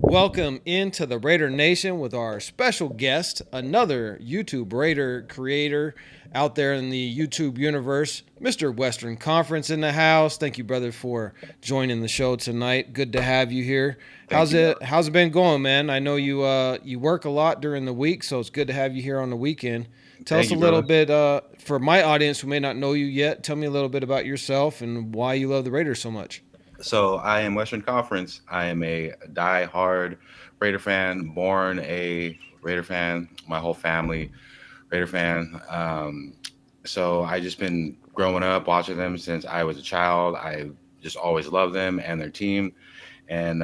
Welcome into the Raider Nation with our special guest, another YouTube Raider creator out there in the YouTube universe, Mr. Western Conference in the house. Thank you, brother, for joining the show tonight. Good to have you here. Thank How's you, it? brother. How's it been going, man? I know you work a lot during the week, so it's good to have you here on the weekend. Tell Thank us a you, little brother. bit for my audience who may not know you yet. Tell me a little bit about yourself and why you love the Raiders so much. So I am Western Conference. I am a die-hard Raider fan, born a Raider fan. My whole family Raider fan. So I just been growing up watching them since I was a child. I just always loved them and their team. And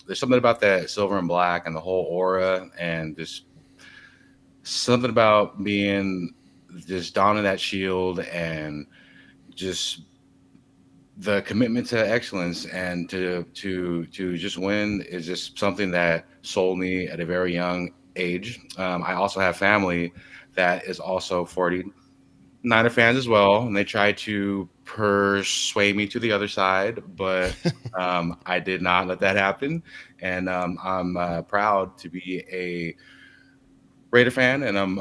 there's something about that silver and black and the whole aura, and just something about being just donning that shield and just the commitment to excellence and to just win is just something that sold me at a very young age. I also have family that is also 49er fans as well, and they try to persuade me to the other side, but I did not let that happen. And I'm proud to be a Raider fan, and I'm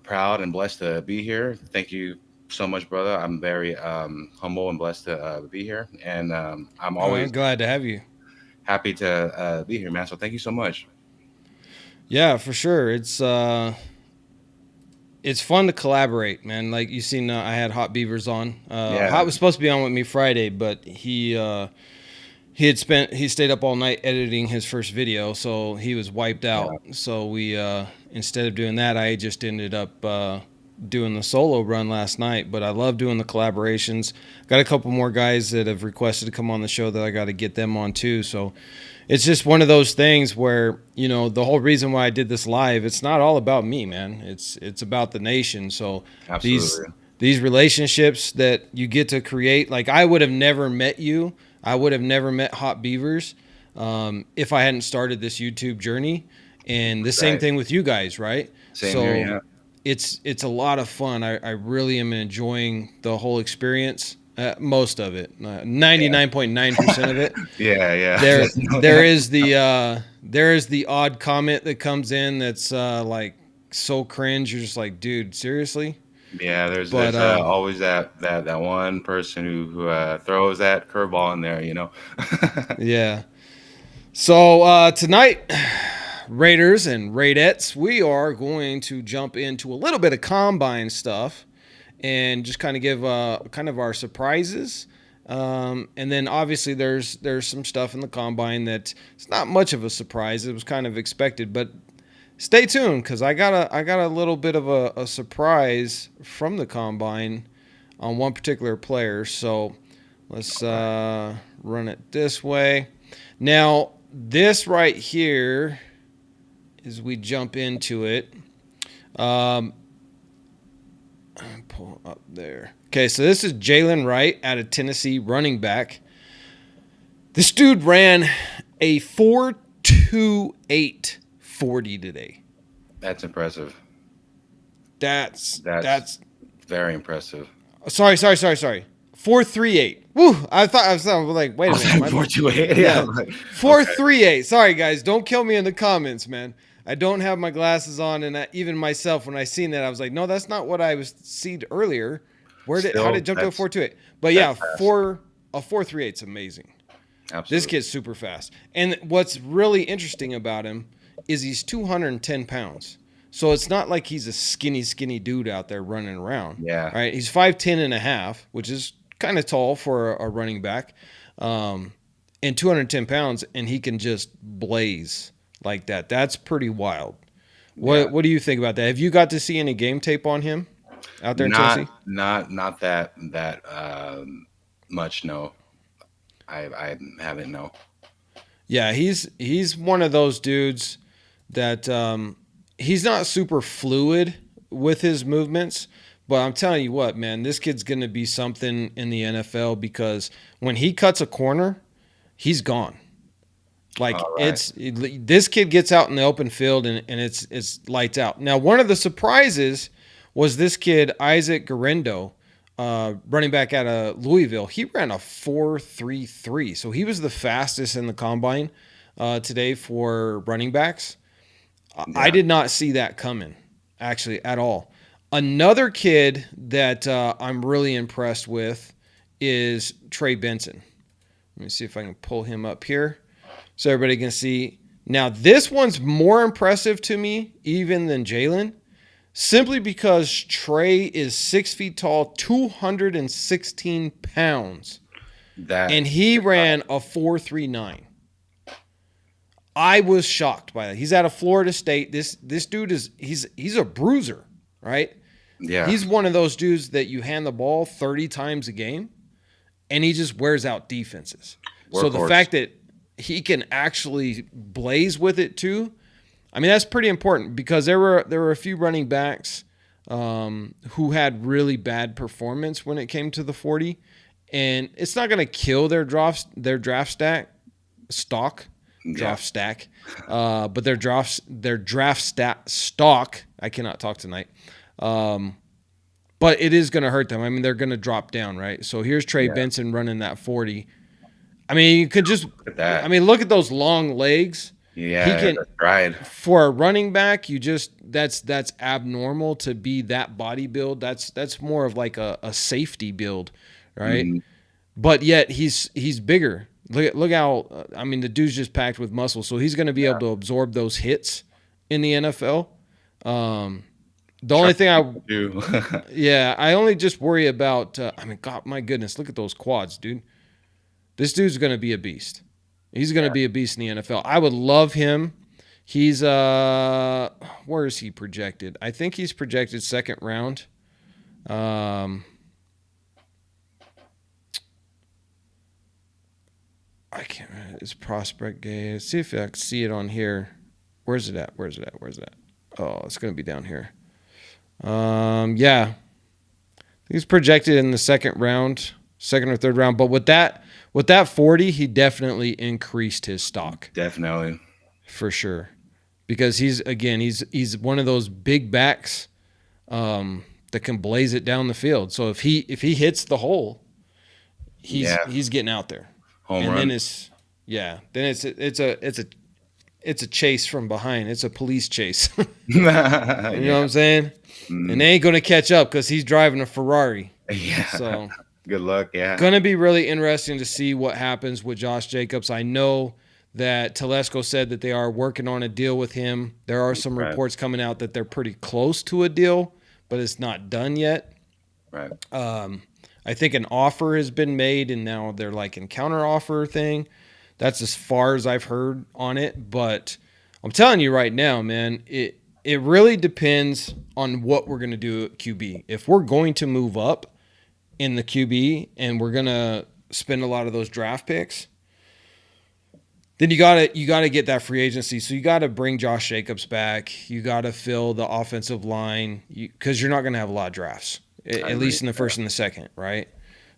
proud and blessed to be here. Thank you so much, brother. I'm very humble and blessed to be here, and I'm I'm always glad to have you. happy to be here, man. So thank you so much. Yeah, for sure. It's fun to collaborate, man. Like you seen, I had Hot Beavers on. Yeah, Hot was supposed to be on with me Friday, but he stayed up all night editing his first video, so he was wiped out. yeah, So we instead of doing that, I just ended up doing the solo run last night. But I love doing the collaborations. Got a couple more guys that have requested to come on the show that I got to get them on too. So it's just one of those things where the whole reason why I did this live, it's not all about me, man. It's about the nation. So these absolutely. these relationships that you get to create, like I would have never met you, I would have never met Hot Beavers if I hadn't started this YouTube journey. And the same Right. thing with you guys, right? Same here. So Yeah. it's a lot of fun. I really am enjoying the whole experience. Most of it, 99.9% of it. Yeah. Yeah. There, there Definitely. is the odd comment that comes in that's like so cringe. You're just like, dude, seriously. Yeah. There's But there's always that one person who throws that curveball in there. yeah. So tonight, Raiders and Raidettes, we are going to jump into a little bit of combine stuff and just kind of give kind of our surprises. And then obviously there's some stuff in the combine that it's not much of a surprise. It was kind of expected, but stay tuned because I got a little bit of a surprise from the combine on one particular player. So let's All right. run it this way. Now this right here, as we jump into it, um, pull up there. Okay, so this is Jalen Wright out of Tennessee, running back. This dude ran a 4.28 40 today. That's impressive. That's That's very impressive. sorry. 4.38. Woo! I was like, wait I a was minute. like 428. Yeah. Yeah, I'm like, okay. 4.38. Sorry guys, don't kill me in the comments, man. I don't have my glasses on, and even myself, when I seen that, I was like, no, that's not what I was seeing earlier. How did Still, it jump to a that's 4.28? But that's yeah, fast. 4.38 is amazing. This Absolutely. kid's super fast. And what's really interesting about him is he's 210 pounds. So it's not like he's a skinny dude out there running around. Yeah. All right. He's 5'10 and a half, which is kind of tall for a running back. And 210 pounds, and he can just blaze like that. That's pretty wild. Yeah. What do you think about that? Have you got to see any game tape on him out there in Not Tennessee? not that much. No, I haven't. No. Yeah, he's one of those dudes that he's not super fluid with his movements, but I'm telling you what, man, this kid's going to be something in the NFL because when he cuts a corner, he's gone. Like All right. this kid gets out in the open field and it's lights out. Now, one of the surprises was this kid Isaac Garendo, running back out of Louisville. He ran a 4.33, so he was the fastest in the combine. today for running backs. I Yeah. did not see that coming, actually, at all. Another kid that I'm really impressed with is Trey Benson. Let me see if I can pull him up here so everybody can see. Now, this one's more impressive to me even than Jalen, simply because Trey is 6 feet tall, 216 pounds, That and he ran a 4.39. I was shocked by that. He's out of Florida State. This dude is he's a bruiser, right? yeah, He's one of those dudes that you hand the ball 30 times a game and he just wears out defenses. So the workhorse. fact that he can actually blaze with it too, I mean that's pretty important because there were a few running backs who had really bad performance when it came to the 40, and it's not going to kill their draft stock Yeah, draft stack, but their draft stock. I cannot talk tonight. But it is going to hurt them. I mean, they're going to drop down, right? So here's Trey yeah. Benson running that 40. I mean, you could just, Look at I that. mean, look at those long legs. He Yeah, can, that's right. for a running back, that's abnormal to be that body build. That's more of like a safety build, right? Hmm. But yet he's bigger. Look how I mean the dude's just packed with muscle, so he's going to be able to absorb those hits in the NFL. Um, the only Sharp thing too. I only just worry about. I mean, God, my goodness, look at those quads, dude. This dude's going to be a beast. He's going to be a beast in the NFL. I would love him. He's where is he projected? I think he's projected second round. Um, I can't. It's prospect game. Let's see if I can see it on here. Where's it at? Where's it at? Where's it at? Oh, it's gonna be down here. Yeah, he's projected in the second round, second or third round. But with that 40, he definitely increased his stock Definitely. for sure. Because he's one of those big backs that can blaze it down the field. So if he hits the hole, he's Yeah. he's getting out there. Home And then run. it's a chase from behind. It's a police chase. You know what Yeah. I'm saying? And Mm. they ain't gonna catch up because he's driving a Ferrari. Yeah. So Good luck. Yeah. gonna be really interesting to see what happens with Josh Jacobs. I know that Telesco said that they are working on a deal with him. There are some Right. reports coming out that they're pretty close to a deal, but it's not done yet. Right. I think an offer has been made, and now they're like in counter offer thing. That's as far as I've heard on it. But I'm telling you right now, man, it really depends on what we're gonna do at QB. If we're going to move up in the QB and we're gonna spend a lot of those draft picks, then you gotta get that free agency. So you gotta bring Josh Jacobs back. You gotta fill the offensive line because you're not gonna have a lot of drafts, I at agree. least in the first and the second, right?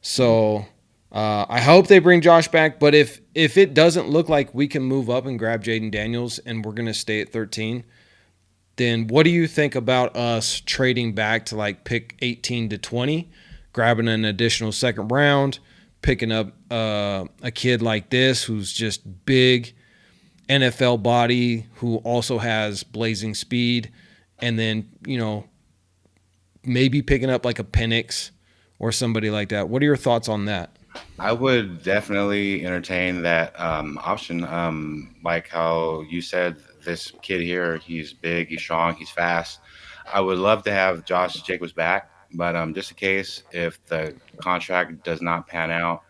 So I hope they bring Josh back. But if it doesn't look like we can move up and grab Jaden Daniels and we're gonna stay at 13, then what do you think about us trading back to like pick 18 to 20, grabbing an additional second round, picking up a kid like this who's just big, NFL body, who also has blazing speed, and then, maybe picking up like a Penix or somebody like that? What are your thoughts on that? I would definitely entertain that option. Like how you said, this kid here, he's big, he's strong, he's fast. I would love to have Josh Jacobs back, but just in case if the contract does not pan out,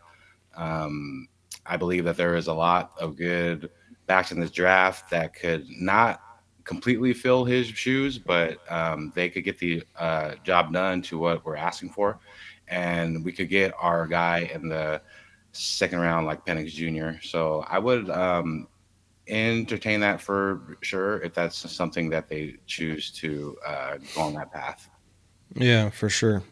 um, I believe that there is a lot of good backs in this draft that could not completely fill his shoes, but they could get the job done to what we're asking for, and we could get our guy in the second round like Penix Jr. So I would entertain that for sure if that's something that they choose to go on that path. Yeah, for sure.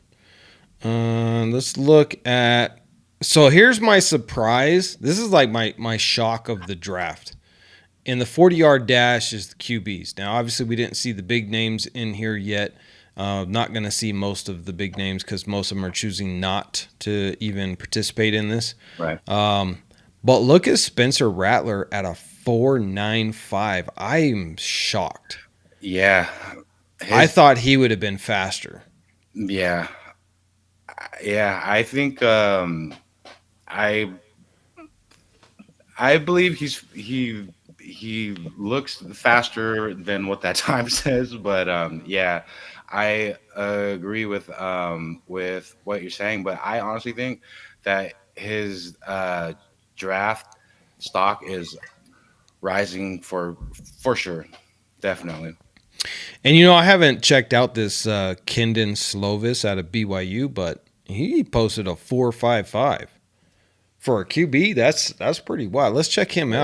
Let's look at. So here's my surprise. This is like my shock of the draft. In the 40-yard dash is the QBs. Now, obviously, we didn't see the big names in here yet. Not going to see most of the big names because most of them are choosing not to even participate in this. Right. But look at Spencer Rattler at a 4.95. I'm shocked. Yeah, I his thought he would have been faster. yeah, yeah. I think I I believe he looks faster than what that time says, but yeah, I agree with what you're saying. But I honestly think that his draft stock is rising for sure, definitely. And I haven't checked out this Kendon Slovis out of BYU, but he posted a 4.55 for a QB. That's pretty wild. Let's check him It is,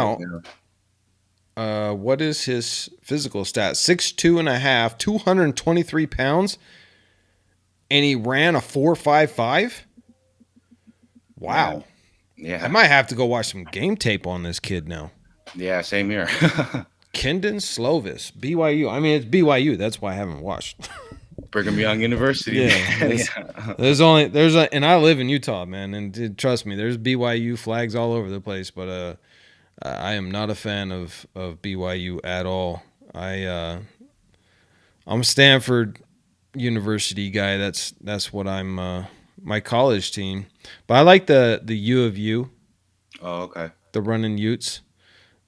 out. What is his physical stat? 6'2" and a half, 223 pounds, and he ran a 4.55. yeah, Wow. I yeah, might have to go watch some game tape on this kid now. yeah. Same here. Kendon Slovis, BYU. I mean, it's BYU. That's why I haven't watched. Brigham Young University, Yeah, man. Yeah. and I live in Utah, man, and trust me, there's BYU flags all over the place, but I am not a fan of BYU at all. I'm a Stanford University guy. That's what I'm my college team. But I like the U of U, Oh, okay. the running Utes.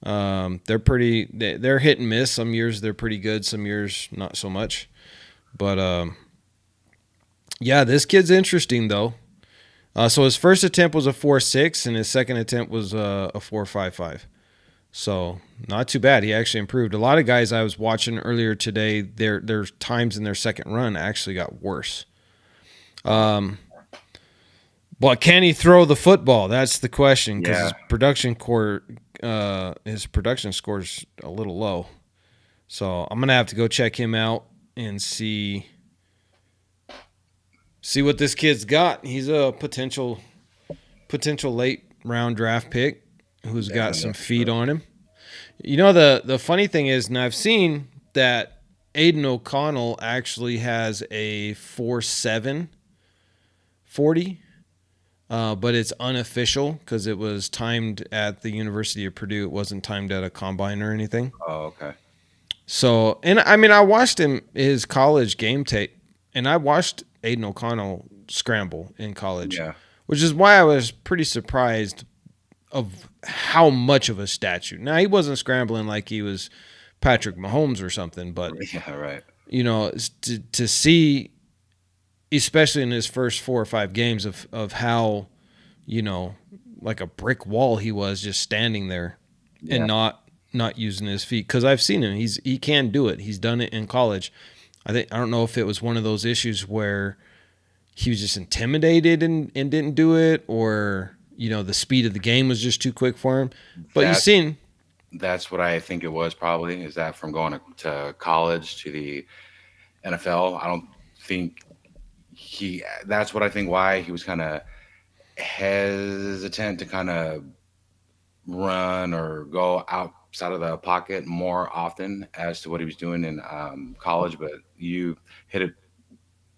They're hit and miss. Some years they're pretty good, some years not so much. But yeah, this kid's interesting though. So his first attempt was a 4.6, and his second attempt was a 4.55. So not too bad. He actually improved. A lot of guys I was watching earlier today, their times in their second run actually got worse. Oh, But can he throw the football? That's the question, because yeah. his production score's a little low. So I'm gonna have to go check him out and see what this kid's got. He's a potential late round draft pick who's got Definitely, some for feet sure. on him. The funny thing is, and I've seen that Aiden O'Connell actually has a 4.7 40, but it's unofficial because it was timed at the University of Purdue. It wasn't timed at a combine or anything. Oh, okay. So, and I mean, I watched his college game tape, and I watched Aiden O'Connell scramble in college, Yeah. which is why I was pretty surprised of how much of a statue. Now, he wasn't scrambling like he was Patrick Mahomes or something, but Yeah. Right. to see, especially in his first 4 or 5 games, of how you know like a brick wall he was just standing there and Yeah. not using his feet, because I've seen him. He can do it. He's done it in college. I don't know if it was one of those issues where he was just intimidated and didn't do it, or the speed of the game was just too quick for him. But you've That's seen, that's what I think it was probably. Is that from going to college to the NFL? I don't think he. That's what I think. Why he was kind of hesitant to kind of run or go outside of the pocket more often as to what he was doing in college. But you hit it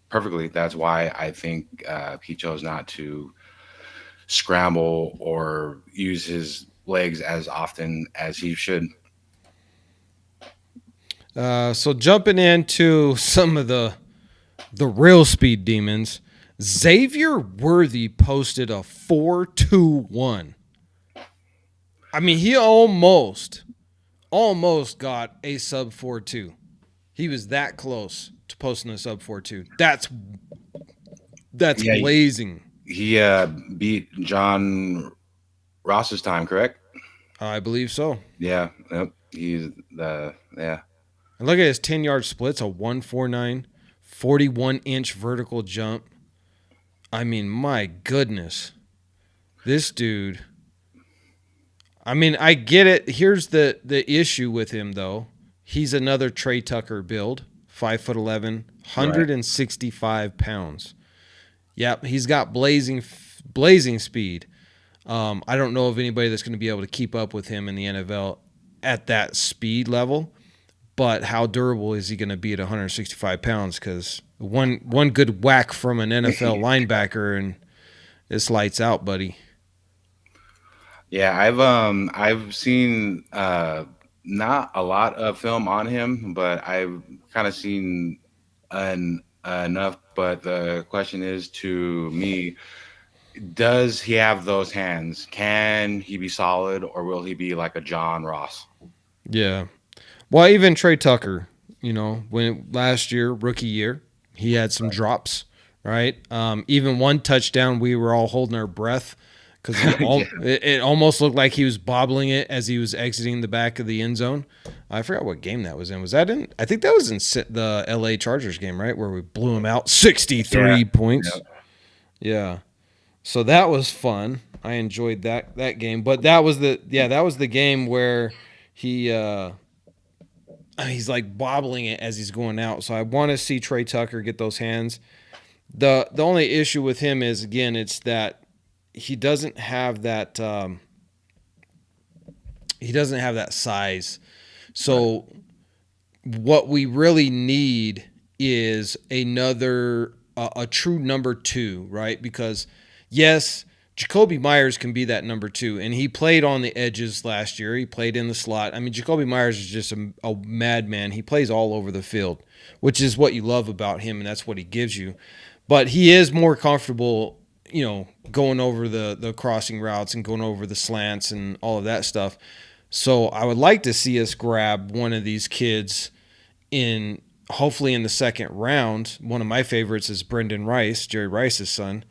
perfectly. That's why I think he chose not to scramble or use his legs as often as he should. so jumping into some of the real speed demons, Xavier Worthy posted a 4.21. I mean, he almost got a sub 4.2. He was that close to posting a sub 4.2. That's Yeah, blazing. he beat John Ross's time, correct? I believe so. Yeah, yep. He's the yeah. And look at his 10-yard splits, a 149, 41-inch vertical jump. I mean, my goodness. This dude. I mean, I get it. Here's the issue with him though. He's another Trey Tucker build, 5'11", Right. 165 pounds. Yep, he's got blazing speed. I don't know of anybody that's going to be able to keep up with him in the NFL at that speed level. But how durable is he going to be at 165 pounds? Because one good whack from an NFL linebacker and this lights out, buddy. Yeah, I've seen not a lot of film on him, but I've kind of seen enough. But the question is to me, does he have those hands? Can he be solid, or will he be like a John Ross? Yeah. Well, even Trey Tucker, when last year, rookie year, he had some drops, right? Even one touchdown, we were all holding our breath because Yeah, it almost looked like he was bobbling it as he was exiting the back of the end zone. I forgot what game that was in. Was that in? I think that was in the L.A. Chargers game, right, where we blew him out yeah, 63 yeah. points. Yeah. So that was fun. I enjoyed that game, but that was the game where he he's like bobbling it as he's going out. So I want to see Trey Tucker get those hands. The only issue with him is again it's that he doesn't have that size. Right, So what we really need is another a true number two, right? Because yes, Jacoby Myers can be that number two, and he played on the edges last year. He played in the slot. I mean, Jacoby Myers is just a madman. He plays all over the field, which is what you love about him, and that's what he gives you. But he is more comfortable, going over the crossing routes and going over the slants and all of that stuff. So I would like to see us grab one of these kids in hopefully in the second round. One of my favorites is Brendan Rice, Jerry Rice's son,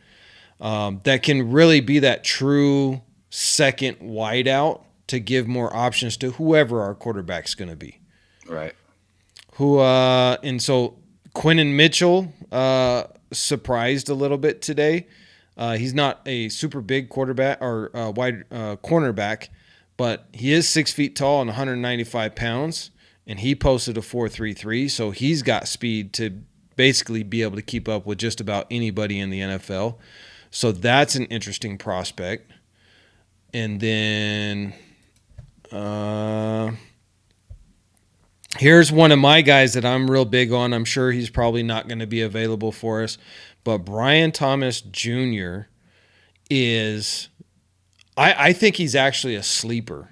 that can really be that true second wideout to give more options to whoever our quarterback's going to be. right. And so Quinnen Mitchell surprised a little bit today. He's not a super big quarterback or wide cornerback, but he is 6 feet tall and 195 pounds, and he posted a 4.33. So he's got speed to basically be able to keep up with just about anybody in the NFL. So that's an interesting prospect. And then here's one of my guys that I'm real big on. I'm sure he's probably not going to be available for us, but Brian Thomas Jr. is, I think he's actually a sleeper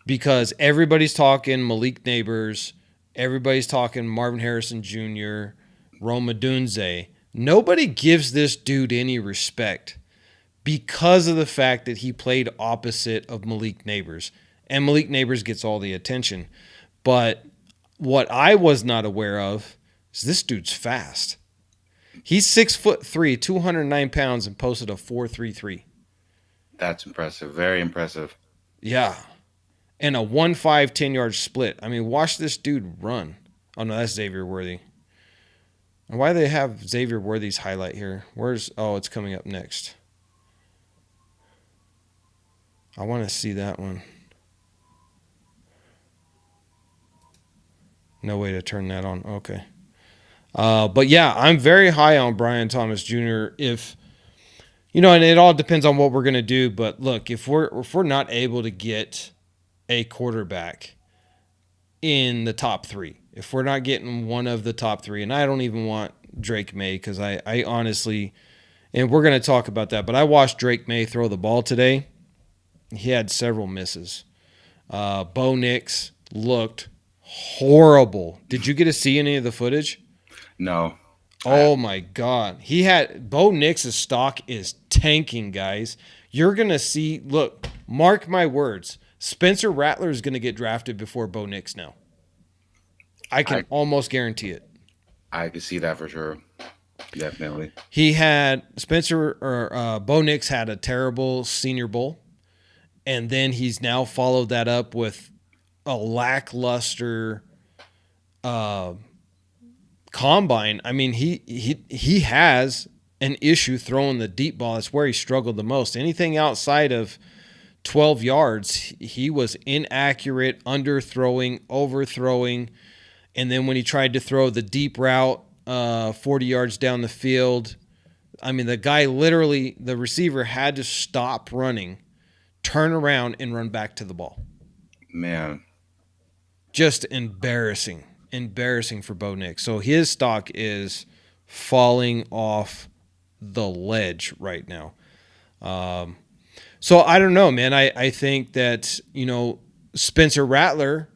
because everybody's talking Malik Neighbors, everybody's talking Marvin Harrison Jr., Roma Dunze. Nobody gives this dude any respect because of the fact that he played opposite of Malik Neighbors. And Malik Neighbors gets all the attention. But what I was not aware of is this dude's fast. He's 6'3", 209 pounds, and posted a 4.33. That's impressive. Very impressive. Yeah. And a 1.5 10-yard split. I mean, watch this dude run. Oh, no, that's Xavier Worthy. And why do they have Xavier Worthy's highlight here? It's coming up next. I want to see that one. No way to turn that on. Okay. But yeah, I'm very high on Brian Thomas Jr. If and it all depends on what we're gonna do. But look, if we're not able to get a quarterback in the top three, if we're not getting one of the top three, and I don't even want Drake May because I honestly, and we're gonna talk about that. But I watched Drake May throw the ball today. He had several misses. Bo Nix looked horrible. Did you get to see any of the footage? No, I Oh my God. Bo Nix's stock is tanking, guys. You're going to see, look, mark my words. Spencer Rattler is going to get drafted before Bo Nix now. I I can almost guarantee it. I could see that for sure. Definitely. He had Bo Nix had a terrible Senior Bowl, and then he's now followed that up with a lackluster combine. I mean, he has an issue throwing the deep ball. That's where he struggled the most. Anything outside of 12 yards, he was inaccurate, underthrowing, overthrowing. And then when he tried to throw the deep route 40 yards down the field, I mean, the receiver had to stop running, turn around, and run back to the ball. Man, Just embarrassing for Bo Nix. So his stock is falling off the ledge right now. So I don't know, man. I think that, Spencer Rattler,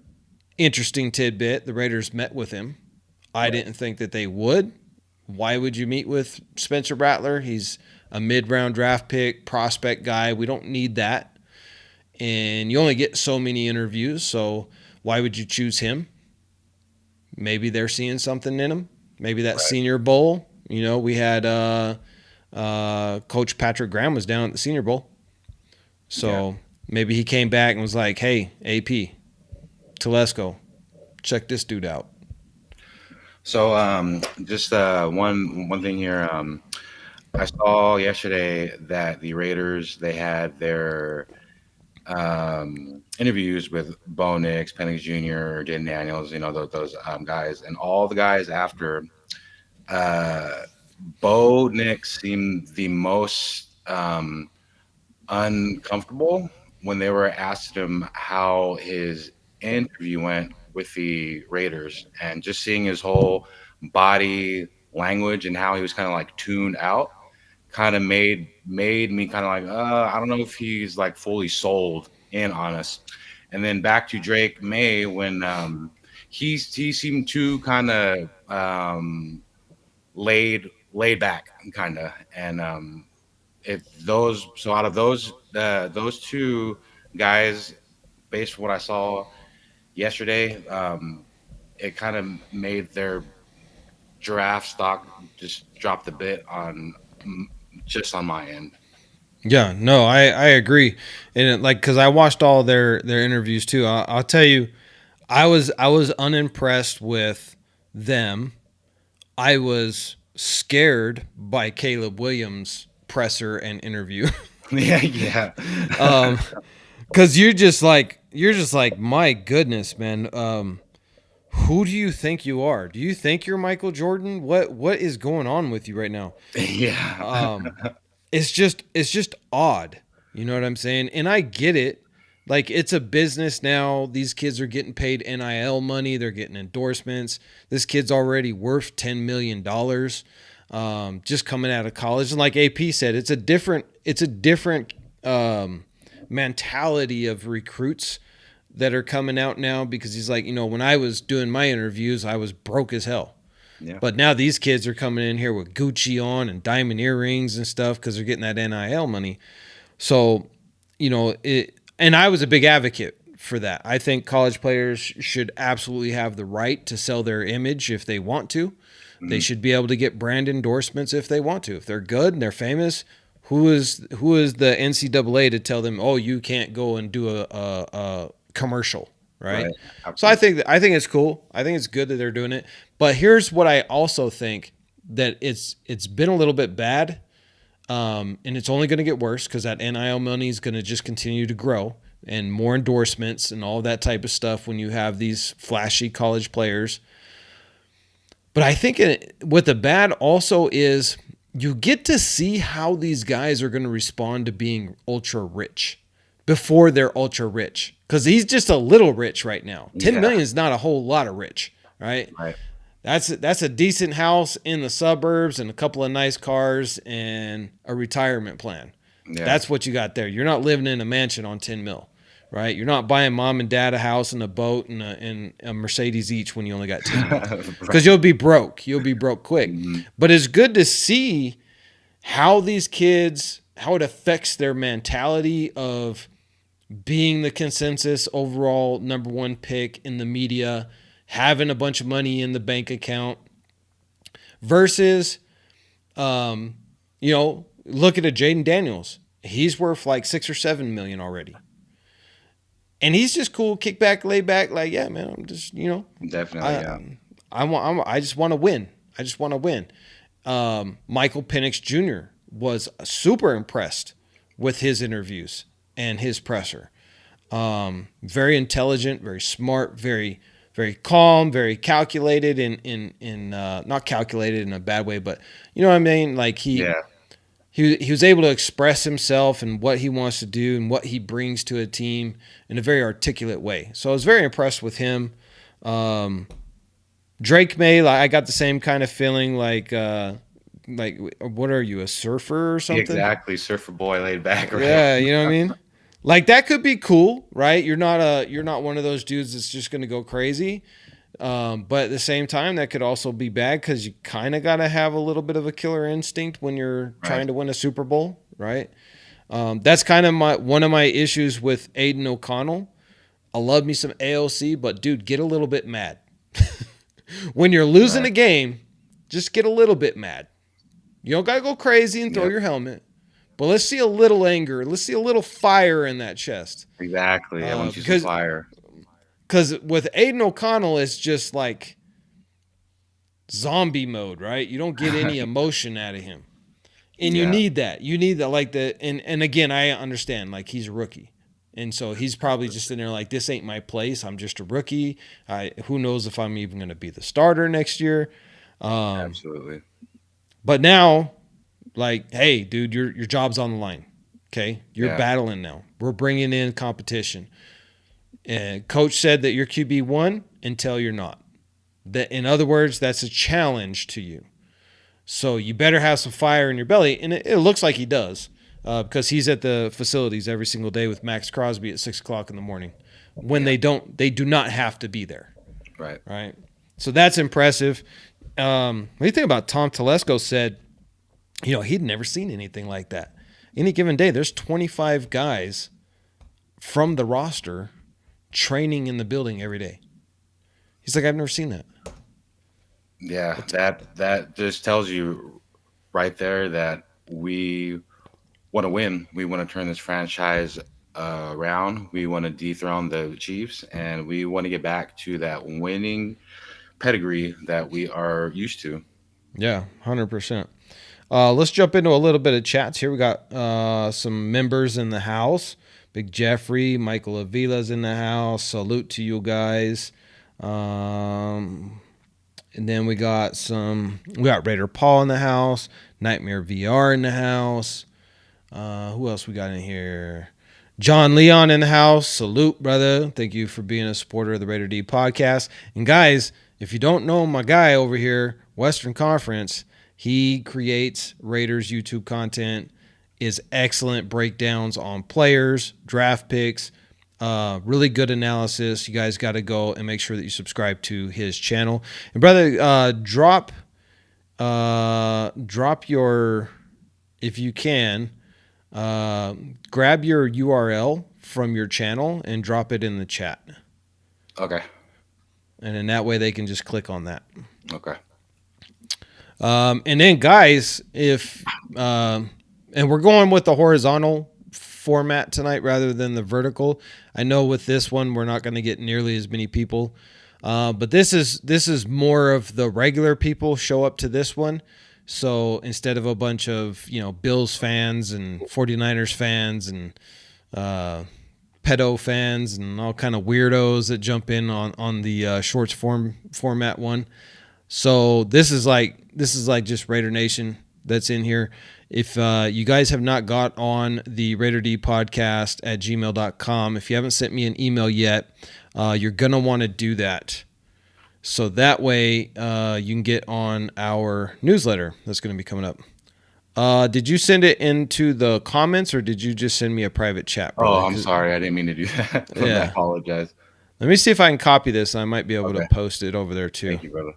interesting tidbit. The Raiders met with him. I Right. didn't think that they would. Why would you meet with Spencer Rattler? He's a mid-round draft pick, prospect guy. We don't need that. And you only get so many interviews, so why would you choose him? Maybe they're seeing something in him. Maybe that Right. Senior Bowl. We had Coach Patrick Graham was down at the Senior Bowl. Yeah. So maybe he came back and was like, hey, AP, Telesco, check this dude out. So just one thing here. I saw yesterday that the Raiders they had their interviews with Bo Nix, Penix Jr., Jaden Daniels, those guys, and all the guys after uh, Bo Nix seemed the most uncomfortable when they were asked him how his interview went with the Raiders, and just seeing his whole body language and how he was kind of like tuned out kind of made me kind of like I don't know if he's like fully sold in on us. And then back to Drake May when he seemed too kind of laid back kind of. And if those so out of those two guys, based on what I saw yesterday, it kind of made their draft stock just drop a bit on just on my end. Yeah, no, I agree, and because I watched all their interviews too. I'll tell you, I was unimpressed with them. I was scared by Caleb Williams' presser and interview. Yeah, yeah. Because you're just like, my goodness, man. Who do you think you are? Do you think you're Michael Jordan? What is going on with you right now? Yeah. It's just odd. You know what I'm saying? And I get it. Like, it's a business now. These kids are getting paid NIL money. They're getting endorsements. This kid's already worth $10 million, just coming out of college. And like AP said, it's a different mentality of recruits that are coming out now, because he's like, when I was doing my interviews, I was broke as hell. Yeah. But now these kids are coming in here with Gucci on and diamond earrings and stuff because they're getting that NIL money. So, and I was a big advocate for that. I think college players should absolutely have the right to sell their image if they want to. They Mhm. should be able to get brand endorsements if they want to. If they're good and they're famous, who is the NCAA to tell them, oh, you can't go and do a commercial, right? Right. So I Absolutely. think I think it's cool. I think it's good that they're doing it. But here's what I also think, that it's been a little bit bad, and it's only going to get worse because that NIL money is going to just continue to grow, and more endorsements and all that type of stuff when you have these flashy college players. But I think what the bad also is, you get to see how these guys are going to respond to being ultra rich before they're ultra rich. Because he's just a little rich right now. 10 Yeah. million is not a whole lot of rich, right? Right. That's a decent house in the suburbs and a couple of nice cars and a retirement plan. Yeah. That's what you got there. You're not living in a mansion on 10 mil, right? You're not buying mom and dad a house and a boat and a Mercedes each when you only got 10 mil, because Right. you'll be broke. You'll be broke quick. Mhm. But it's good to see how these kids, how it affects their mentality of being the consensus overall number one pick in the media, having a bunch of money in the bank account, versus, look at a Jaden Daniels. He's worth like 6 or 7 million already. And he's just cool, kick back, lay back, like, yeah, man, I'm just, Definitely. I, Yeah. I just want to win. I just want to win. Michael Penix Jr. was super impressed with his interviews and his presser. Very intelligent, very smart, very very calm, very calculated, in not calculated in a bad way, but you know what I mean. Like Yeah. he was able to express himself and what he wants to do and what he brings to a team in a very articulate way. So I was very impressed with him. Um, Drake May, like, I got the same kind of feeling, like like what are you, a surfer or something? Exactly, surfer boy, laid back, right? Yeah, you know what I mean? Like that could be cool, right? You're not one of those dudes that's just gonna go crazy. But at the same time, that could also be bad because you kind of got to have a little bit of a killer instinct when you're Right. trying to win a Super Bowl, right? That's kind of one of my issues with Aiden O'Connell. I love me some AOC, but dude, get a little bit mad when you're losing Right. a game. Just get a little bit mad. You don't gotta go crazy and throw Yep. your helmet, but let's see a little anger. Let's see a little fire in that chest. Exactly. I want to see some Because fire. with Aiden O'Connell, it's just like zombie mode, right? You don't get any emotion out of him. And you Yeah. need that. You need that like the and again, I understand like he's a rookie. And so he's probably just in there like this ain't my place. I'm just a rookie. Who knows if I'm even going to be the starter next year. Absolutely. But now like hey, dude, your job's on the line. Okay? You're Yeah. battling now. We're bringing in competition. And coach said that you're QB1 until you're not. That in other words, that's a challenge to you. So you better have some fire in your belly, and it looks like he does, because he's at the facilities every single day with Max Crosby at 6 o'clock in the morning. When Yeah. they do not have to be there, Right. right? So that's impressive. What do you think about Tom Telesco said? He'd never seen anything like that. Any given day, there's 25 guys from the roster training in the building every day. He's like, I've never seen that. Yeah. That just tells you right there that we want to win. We want to turn this franchise around. We want to dethrone the Chiefs, and we want to get back to that winning pedigree that we are used to. Yeah, 100%. Let's jump into a little bit of chats here. We got some members in the house. Big Jeffrey, Michael Avila's in the house. Salute to you guys. And then we got Raider Paul in the house. Nightmare VR in the house. Who else we got in here? John Leon in the house. Salute, brother. Thank you for being a supporter of the Raider D podcast. And guys, if you don't know my guy over here, Western Conference, he creates Raiders YouTube content, is excellent breakdowns on players, draft picks, really good analysis. You guys got to go and make sure that you subscribe to his channel. And brother, drop your, if you can, grab your URL from your channel and drop it in the chat. Okay. And in that way, they can just click on that. Okay. And then, guys, and we're going with the horizontal format tonight rather than the vertical. I know with this one, we're not going to get nearly as many people. But this is more of the regular people show up to this one. So instead of a bunch of, Bills fans and 49ers fans and pedo fans and all kind of weirdos that jump in on the shorts format one. So this is like just Raider Nation that's in here. If you guys have not got on the Raider D podcast at gmail.com, if you haven't sent me an email yet, you're going to want to do that. So that way you can get on our newsletter that's going to be coming up. Did you send it into the comments or did you just send me a private chat, brother? Oh, I'm sorry. I didn't mean to do that. I Yeah. apologize. Let me see if I can copy this. I might be able to Okay. post it over there too. Thank you, brother.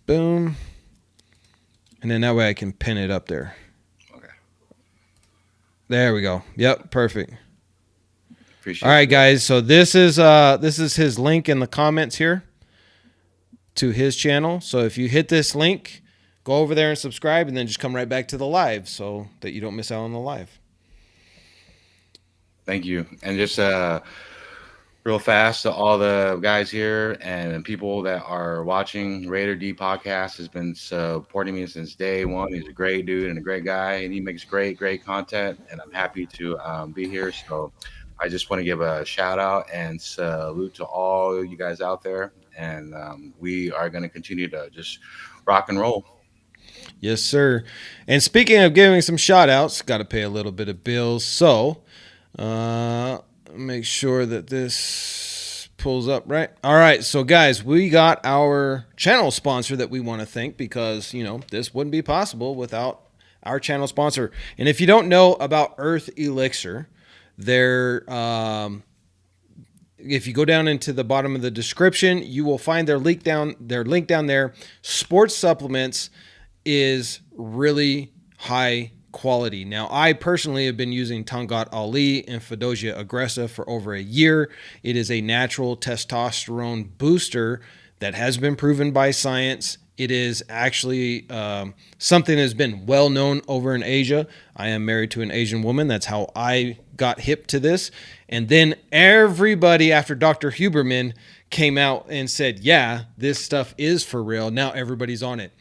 Boom. And then that way I can pin it up there. Okay. There we go. Yep, perfect. Appreciate All right, you. guys. So this is his link in the comments here to his channel. So if you hit this link, go over there and subscribe, and then just come right back to the live so that you don't miss out on the live. Thank you. And just real fast to all the guys here and people that are watching, Raider D podcast has been supporting me since day one. He's a great dude and a great guy, and he makes great content, and I'm happy to be here. So I just want to give a shout out and salute to all you guys out there, and we are going to continue to just rock and roll. Yes, sir. And speaking of giving some shout outs, got to pay a little bit of bills. So make sure that this pulls up, right? All right, so guys, we got our channel sponsor that we want to thank because, this wouldn't be possible without our channel sponsor. And if you don't know about Earth Elixir, they're if you go down into the bottom of the description, you will find their link down there. Sports supplements is really high quality. Now, I personally have been using Tangat Ali and Fedosia Aggressive for over a year. It is a natural testosterone booster that has been proven by science. It is actually something that has been well known over in Asia. I am married to an Asian woman. That's how I got hip to this. And then everybody after Dr. Huberman came out and said, yeah, this stuff is for real. Now everybody's on it.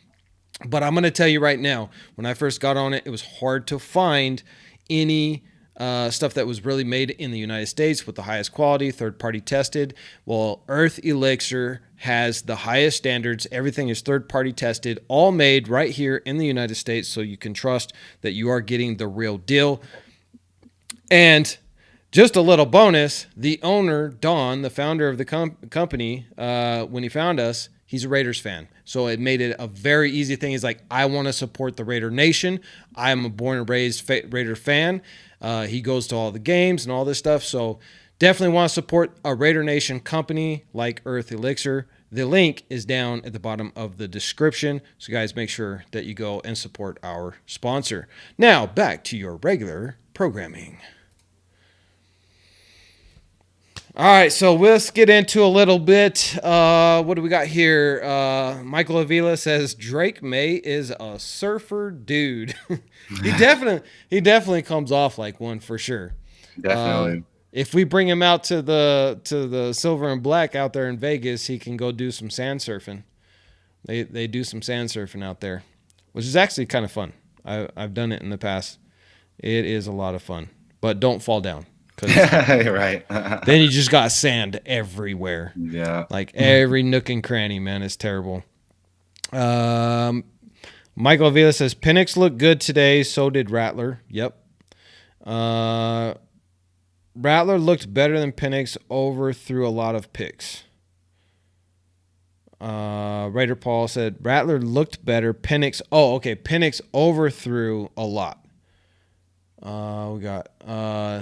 But I'm going to tell you right now, when I first got on it, it was hard to find any stuff that was really made in the United States with the highest quality, third-party tested. Well, Earth Elixir has the highest standards. Everything is third-party tested, all made right here in the United States, so you can trust that you are getting the real deal. And just a little bonus, the owner, Don, the founder of the company, when he found us, he's a Raiders fan. So it made it a very easy thing. He's like, I want to support the Raider Nation. I'm a born and raised Raider fan. He goes to all the games and all this stuff. So definitely want to support a Raider Nation company like Earth Elixir. The link is down at the bottom of the description. So guys, make sure that you go and support our sponsor. Now back to your regular programming. All right, so let's get into a little bit. What do we got here? Michael Avila says Drake May is a surfer dude. he definitely comes off like one for sure. Definitely. If we bring him out to the Silver and Black out there in Vegas, he can go do some sand surfing. They do some sand surfing out there, which is actually kind of fun. I've done it in the past. It is a lot of fun, but don't fall down. Right. Then you just got sand everywhere. Yeah. Like every nook and cranny, man. It's terrible. Michael Avila says, Penix looked good today. So did Rattler. Yep. Rattler looked better than Penix, overthrew a lot of picks. Raider Paul said, Rattler looked better. Penix. Oh, okay. Penix overthrew a lot. We got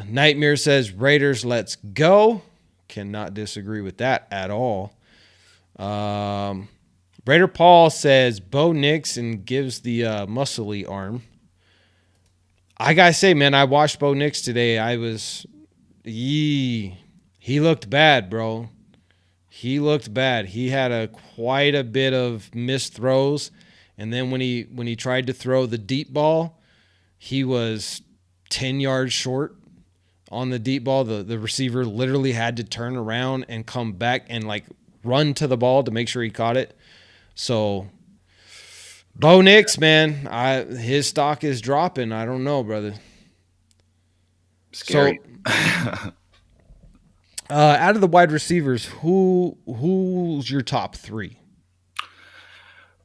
Nightmare says Raiders, let's go. Cannot disagree with that at all. Raider Paul says Bo Nix and gives the muscly arm. I gotta say, man, I watched Bo Nix today. He looked bad, bro. He looked bad. He had quite a bit of missed throws, and then when he tried to throw the deep ball, he was 10 yards short on the deep ball. The receiver literally had to turn around and come back and like run to the ball to make sure he caught it. So Bo Nix, man, his stock is dropping. I don't know, brother. Scary. So, out of the wide receivers, who's your top three?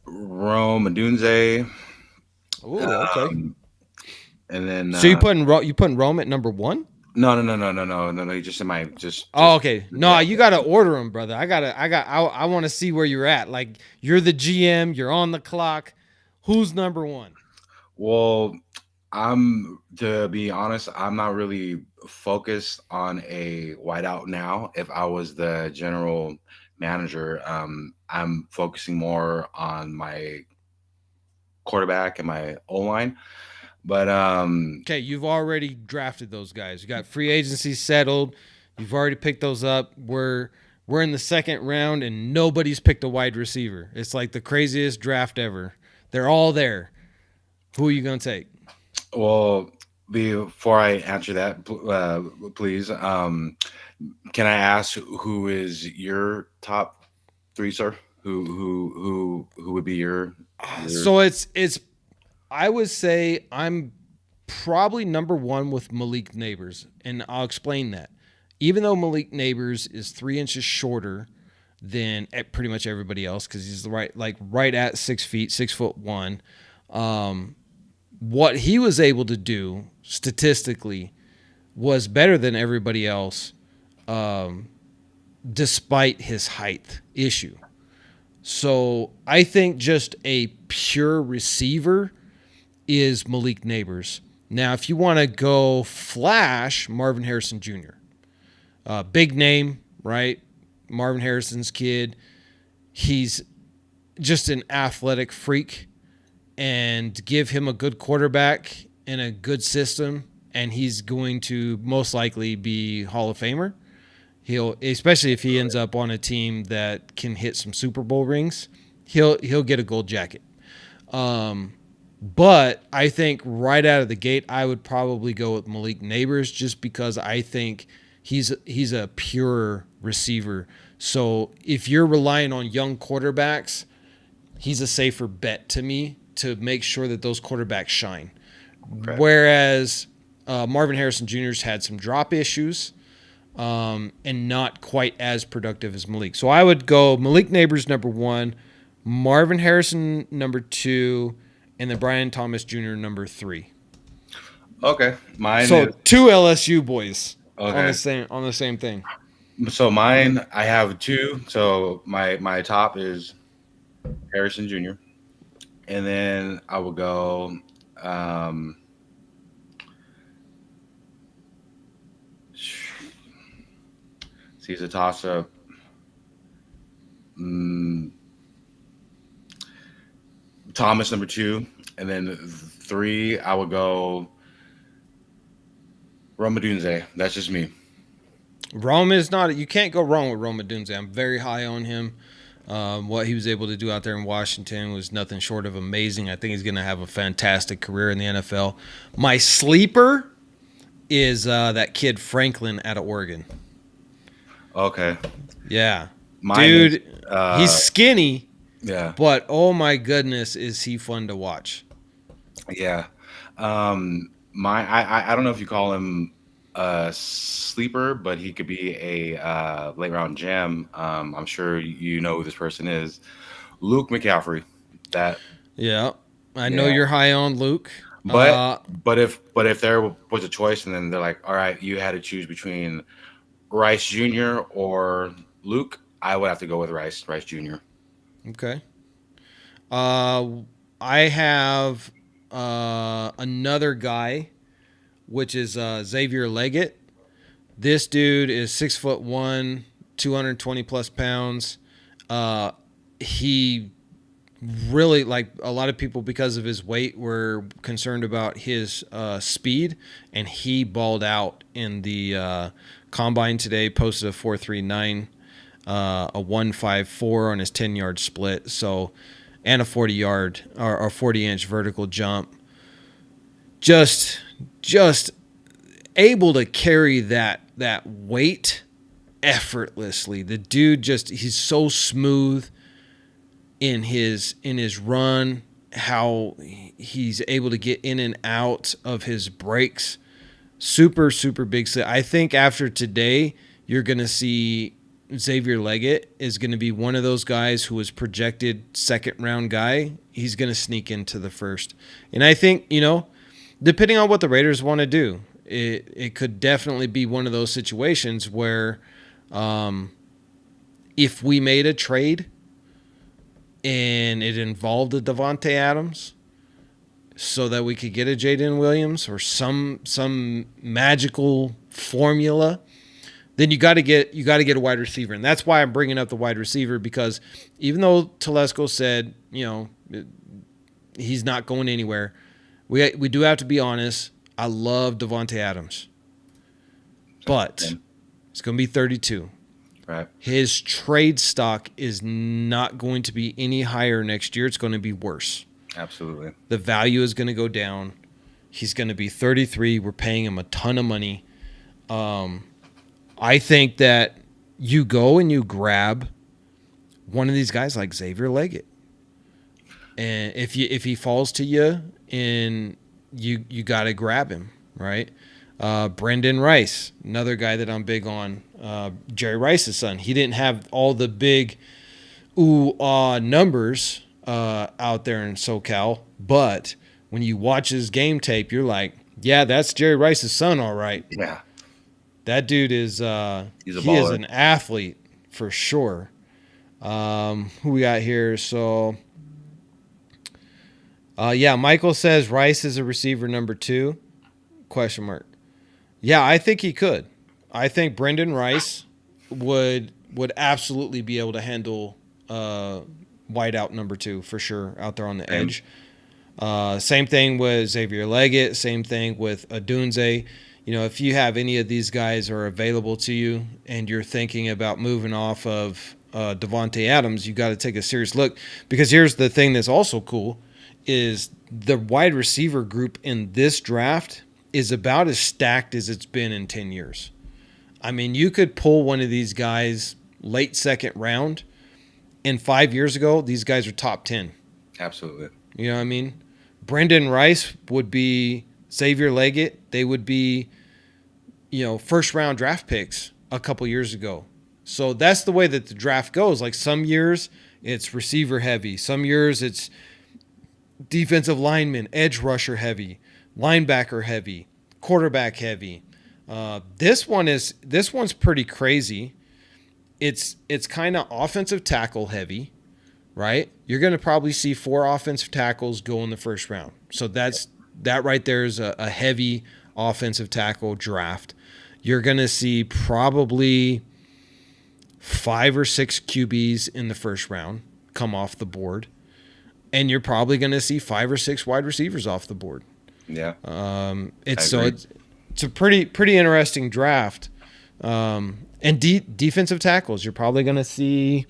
Rome Odunze. Oh, okay. And then So you putting Rome at number one? No. You just in my just. Oh, okay. No, you gotta order them, brother. I want to see where you're at. Like you're the GM, you're on the clock. Who's number one? Well, to be honest, I'm not really focused on a wideout now. If I was the general manager, I'm focusing more on my quarterback and my O-line. But okay, you've already drafted those guys. You got free agency settled. You've already picked those up. We're in the second round and nobody's picked a wide receiver. It's like the craziest draft ever. They're all there. Who are you gonna take? Well, before I answer that, please, can I ask who is your top three, sir? Who would be your... So it's I would say I'm probably number one with Malik Neighbors, and I'll explain that. Even though Malik Neighbors is 3 inches shorter than pretty much everybody else, because he's right at 6 feet, 6'1", what he was able to do statistically was better than everybody else. despite his height issue. So I think just a pure receiver is Malik Neighbors. Now, if you want to go flash, Marvin Harrison Jr. Big name, right? Marvin Harrison's kid. He's just an athletic freak, and give him a good quarterback and a good system, and he's going to most likely be Hall of Famer. He'll, especially if he ends up on a team that can hit some Super Bowl rings, he'll get a gold jacket. But I think right out of the gate, I would probably go with Malik Neighbors, just because I think he's a pure receiver. So if you're relying on young quarterbacks, he's a safer bet to me to make sure that those quarterbacks shine. Okay. Whereas Marvin Harrison Jr.'s had some drop issues, and not quite as productive as Malik. So I would go Malik Neighbors number 1, Marvin Harrison number 2, and then Brian Thomas Jr. number 3. Okay. Mine So is 2 LSU boys okay. on the same thing. So mine, I have 2. So my top is Harrison Jr. And then I will go see, it's a toss up. Thomas number 2, and then 3 I would go Roma Dunze. That's just me. Rome is not. You can't go wrong with Rome Odunze. I'm very high on him. What he was able to do out there in Washington was nothing short of amazing. I think he's going to have a fantastic career in the NFL. My sleeper is that kid Franklin out of Oregon. Okay. Yeah. Mine Dude, is, he's skinny, yeah. but oh my goodness, is he fun to watch. Yeah. I don't know if you call him a sleeper, but he could be a late round gem. I'm sure you know who this person is. Luke McCaffrey. That Yeah. I know Yeah. you're high on Luke. but if there was a choice and then they're like, all right, you had to choose between Rice Jr. or Luke, I would have to go with Rice Jr. Okay. I have another guy, which is Xavier Leggett. This dude is 6'1", 220 plus pounds. He really, like a lot of people, because of his weight, were concerned about his speed, and he balled out in the combine today. Posted a 4.39, a 1.54 on his 10-yard split. So, and a 40-yard or 40-inch vertical jump. Just able to carry that weight effortlessly. The dude he's so smooth in his run, how he's able to get in and out of his breaks. Super big. I think after today, you're going to see Xavier Leggett is going to be one of those guys who was projected second round guy. He's going to sneak into the first. And I think, depending on what the Raiders want to do, it could definitely be one of those situations where if we made a trade and it involved a Devontae Adams so that we could get a Jaden Williams or some magical formula, then you got to get a wide receiver. And that's why I'm bringing up the wide receiver, because even though Telesco said, he's not going anywhere, we do have to be honest. I love Devontae Adams, but it's going to be 32. Right. His trade stock is not going to be any higher next year. It's going to be worse. Absolutely. The value is going to go down. He's going to be 33. We're paying him a ton of money. I think that you go and you grab one of these guys like Xavier Leggett. And if he falls to you, and you got to grab him, right? Brendan Rice, another guy that I'm big on. Jerry Rice's son. He didn't have all the big numbers out there in SoCal, but when you watch his game tape, you're like, yeah, that's Jerry Rice's son, all right. Yeah. That dude is He's a he is baller. an athlete for sure. Who we got here? So, yeah, Michael says Rice is a receiver number 2? Question mark. Yeah, I think he could. I think Brendan Rice would absolutely be able to handle wideout number 2 for sure out there on the edge. Same thing with Xavier Leggett. Same thing with Adunze. You know, if you have any of these guys are available to you and you're thinking about moving off of Devontae Adams, you got to take a serious look, because here's the thing that's also cool is the wide receiver group in this draft is about as stacked as it's been in 10 years. I mean, you could pull one of these guys late second round, and 5 years ago, these guys are top 10. Absolutely. You know what I mean? Brendan Rice would be Xavier Leggett. They would be, first round draft picks a couple years ago. So that's the way that the draft goes. Like some years it's receiver heavy. Some years it's defensive lineman, edge rusher heavy, linebacker heavy, quarterback heavy. This one's pretty crazy. It's kind of offensive tackle heavy, right? You're going to probably see 4 offensive tackles go in the first round. So that right there is a heavy offensive tackle draft. You're going to see probably 5 or 6 QBs in the first round come off the board. And you're probably going to see 5 or 6 wide receivers off the board. Yeah. It's a pretty interesting draft. And defensive tackles, you're probably going to see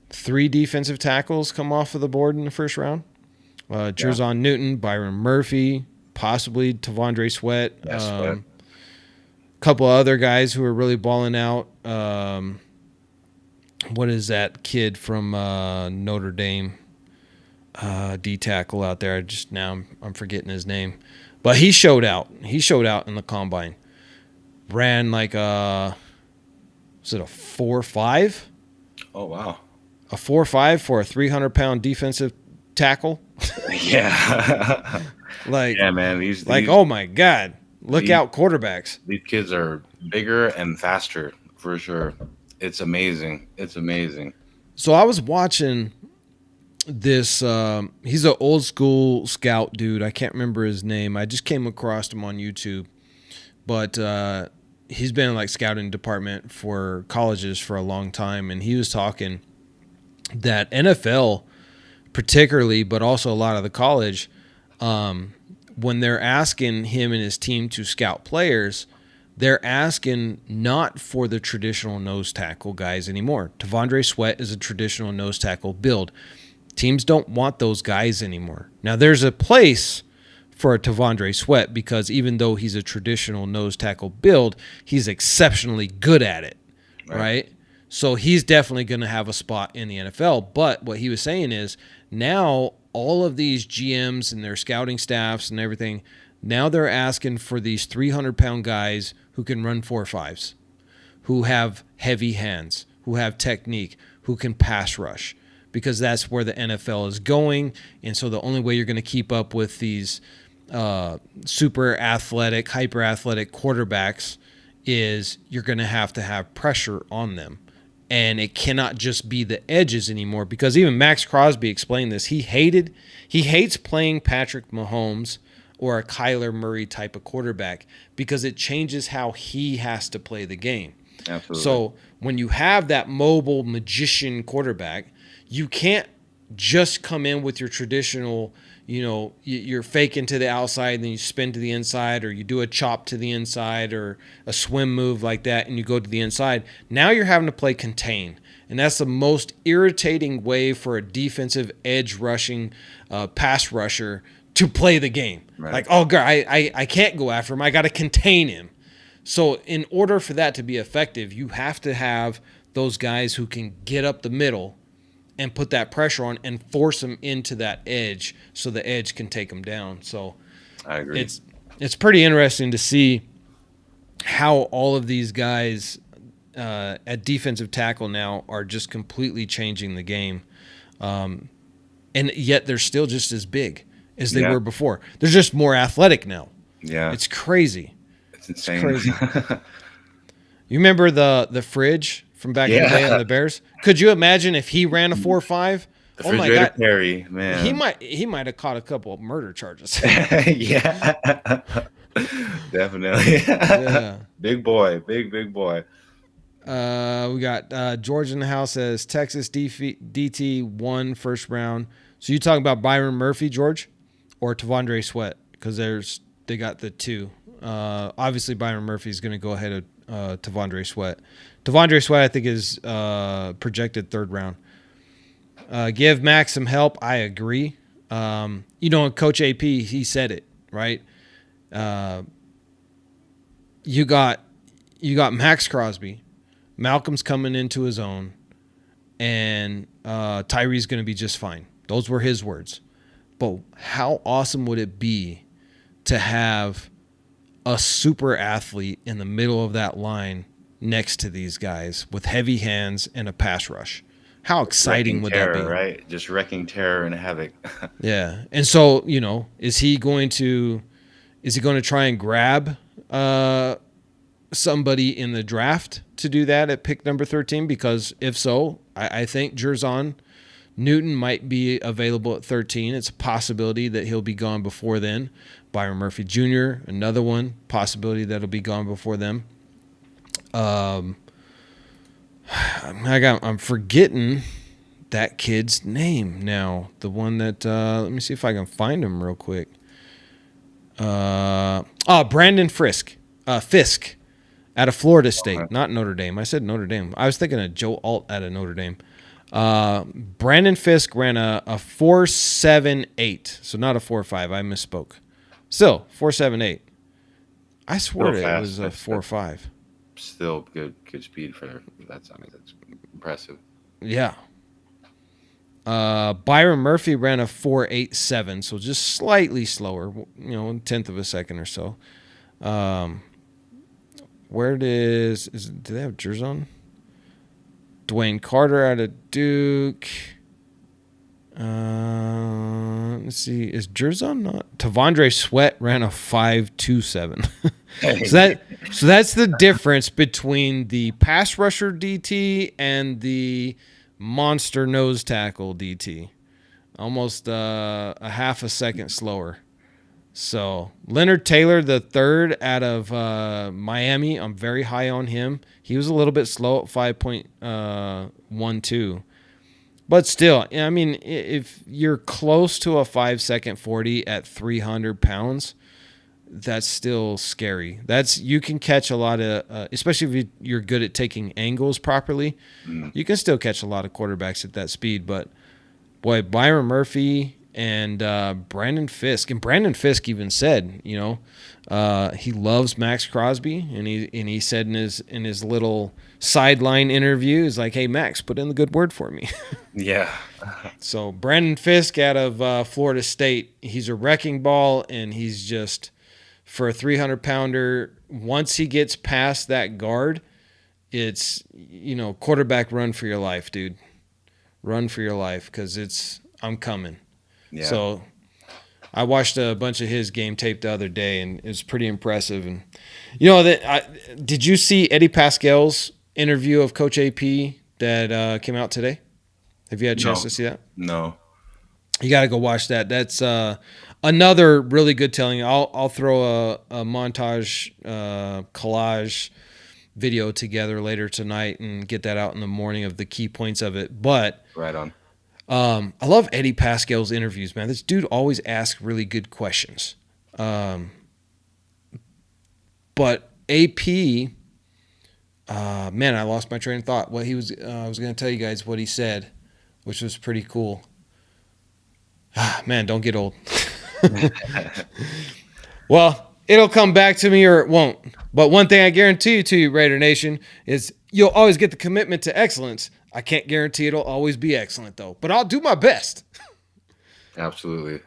3 defensive tackles come off of the board in the first round. Jerzon Newton, Byron Murphy, possibly Tavondre Sweat. A couple of other guys who are really balling out. What is that kid from Notre Dame? D tackle out there. I'm forgetting his name, but he showed out. He showed out in the combine. Ran like was it a 4.5? Oh wow, a 4.5 for a 300-pound defensive tackle. Yeah, yeah, man. These oh my God, look out, quarterbacks. These kids are bigger and faster for sure. It's amazing. It's amazing. So I was watching this. He's an old school scout dude. I can't remember his name. I just came across him on YouTube, but he's been in like scouting department for colleges for a long time, and he was talking that NFL particularly, but also a lot of the college, when they're asking him and his team to scout players, they're asking not for the traditional nose tackle guys anymore. Tavondre Sweat is a traditional nose tackle build. Teams don't want those guys anymore. Now, there's a place for a Tavondre Sweat because even though he's a traditional nose tackle build, he's exceptionally good at it, right? So he's definitely going to have a spot in the NFL. But what he was saying is now all of these GMs and their scouting staffs and everything, now they're asking for these 300-pound guys who can run 4.5s, who have heavy hands, who have technique, who can pass rush, because that's where the NFL is going. And so the only way you're going to keep up with these super athletic, hyper athletic quarterbacks is you're going to have pressure on them. And it cannot just be the edges anymore, because even Max Crosby explained this. He hates playing Patrick Mahomes or a Kyler Murray type of quarterback because it changes how he has to play the game. Absolutely. So when you have that mobile magician quarterback, you can't just come in with your traditional, you're faking to the outside and then you spin to the inside, or you do a chop to the inside or a swim move like that and you go to the inside. Now you're having to play contain. And that's the most irritating way for a defensive edge rushing pass rusher to play the game. Right. Like, oh, God, I can't go after him. I got to contain him. So in order for that to be effective, you have to have those guys who can get up the middle and put that pressure on and force them into that edge so the edge can take them down. So I agree. It's pretty interesting to see how all of these guys at defensive tackle now are just completely changing the game. And yet they're still just as big as they were before. They're just more athletic now. Yeah. It's crazy. It's insane. It's crazy. You remember the fridge from back in the day on Yeah. the Bears. Could you imagine if he ran a 4.5? The Oh my refrigerator God, Perry, man. he might have caught a couple of murder charges. Yeah. Definitely. Yeah. Big boy. Big boy. We got George in the house says Texas DT won first round. So you talking about Byron Murphy, George, or Tavondre Sweat? Because they got the two. Obviously, Byron Murphy is going to go ahead of Tavondre Sweat. Tavondre Sweat, I think, is projected third round. Give Max some help. I agree. Coach AP, he said it, right? You got Max Crosby. Malcolm's coming into his own, and Tyree's going to be just fine. Those were his words. But how awesome would it be to have a super athlete in the middle of that line next to these guys with heavy hands and a pass rush? How exciting would that be? Right? Just wrecking terror and havoc. Yeah. And so, is he going to try and grab somebody in the draft to do that at pick number 13? Because if so, I think Jerzon Newton might be available at 13. It's a possibility that he'll be gone before then. Byron Murphy Jr., another one, possibility that he'll be gone before them. I'm forgetting that kid's name now. The one that let me see if I can find him real quick. Brandon Fisk out of Florida State, not Notre Dame. I said Notre Dame. I was thinking of Joe Alt out of Notre Dame. Brandon Fisk ran a 4.78, so not a 4.5. I misspoke. Still 4.78. I swore it was a 4.5. Still good speed for that. I mean, that's impressive. Yeah. Byron Murphy ran a 4.87, so just slightly slower, a tenth of a second or so. Where do they have Jerzon? Dwayne Carter out of Duke. Let's see. Is Jerzon not? Tavondre Sweat ran a 5.27. So that's the difference between the pass rusher DT and the monster nose tackle DT. Almost a half a second slower. So Leonard Taylor, the third out of Miami, I'm very high on him. He was a little bit slow at 5.12. But still, I mean, if you're close to a 5-second 40 at 300 pounds, that's still scary. You can catch a lot of, especially if you're good at taking angles properly, you can still catch a lot of quarterbacks at that speed. But boy, Byron Murphy and Brandon Fisk, and Brandon Fisk even said, he loves Max Crosby, and he said in his little sideline interview, he's like, "Hey Max, put in the good word for me." Yeah. So Brandon Fisk out of Florida State, he's a wrecking ball, and he's just, for a 300-pounder, once he gets past that guard, it's quarterback run for your life, dude. Run for your life, because I'm coming. Yeah. So I watched a bunch of his game tape the other day, and it was pretty impressive. And did you see Eddie Pascal's interview of Coach AP that came out today? Have you had a chance to see that? No. You got to go watch that. That's another really good telling. I'll throw a montage collage video together later tonight and get that out in the morning of the key points of it. But right on. I love Eddie Pascal's interviews, man. This dude always asks really good questions. But AP, man, I lost my train of thought. What he was, I was going to tell you guys what he said, which was pretty cool. Man, don't get old. Well, it'll come back to me or it won't. But one thing I guarantee to you, Raider Nation, is you'll always get the commitment to excellence. I can't guarantee it'll always be excellent, though. But I'll do my best. Absolutely.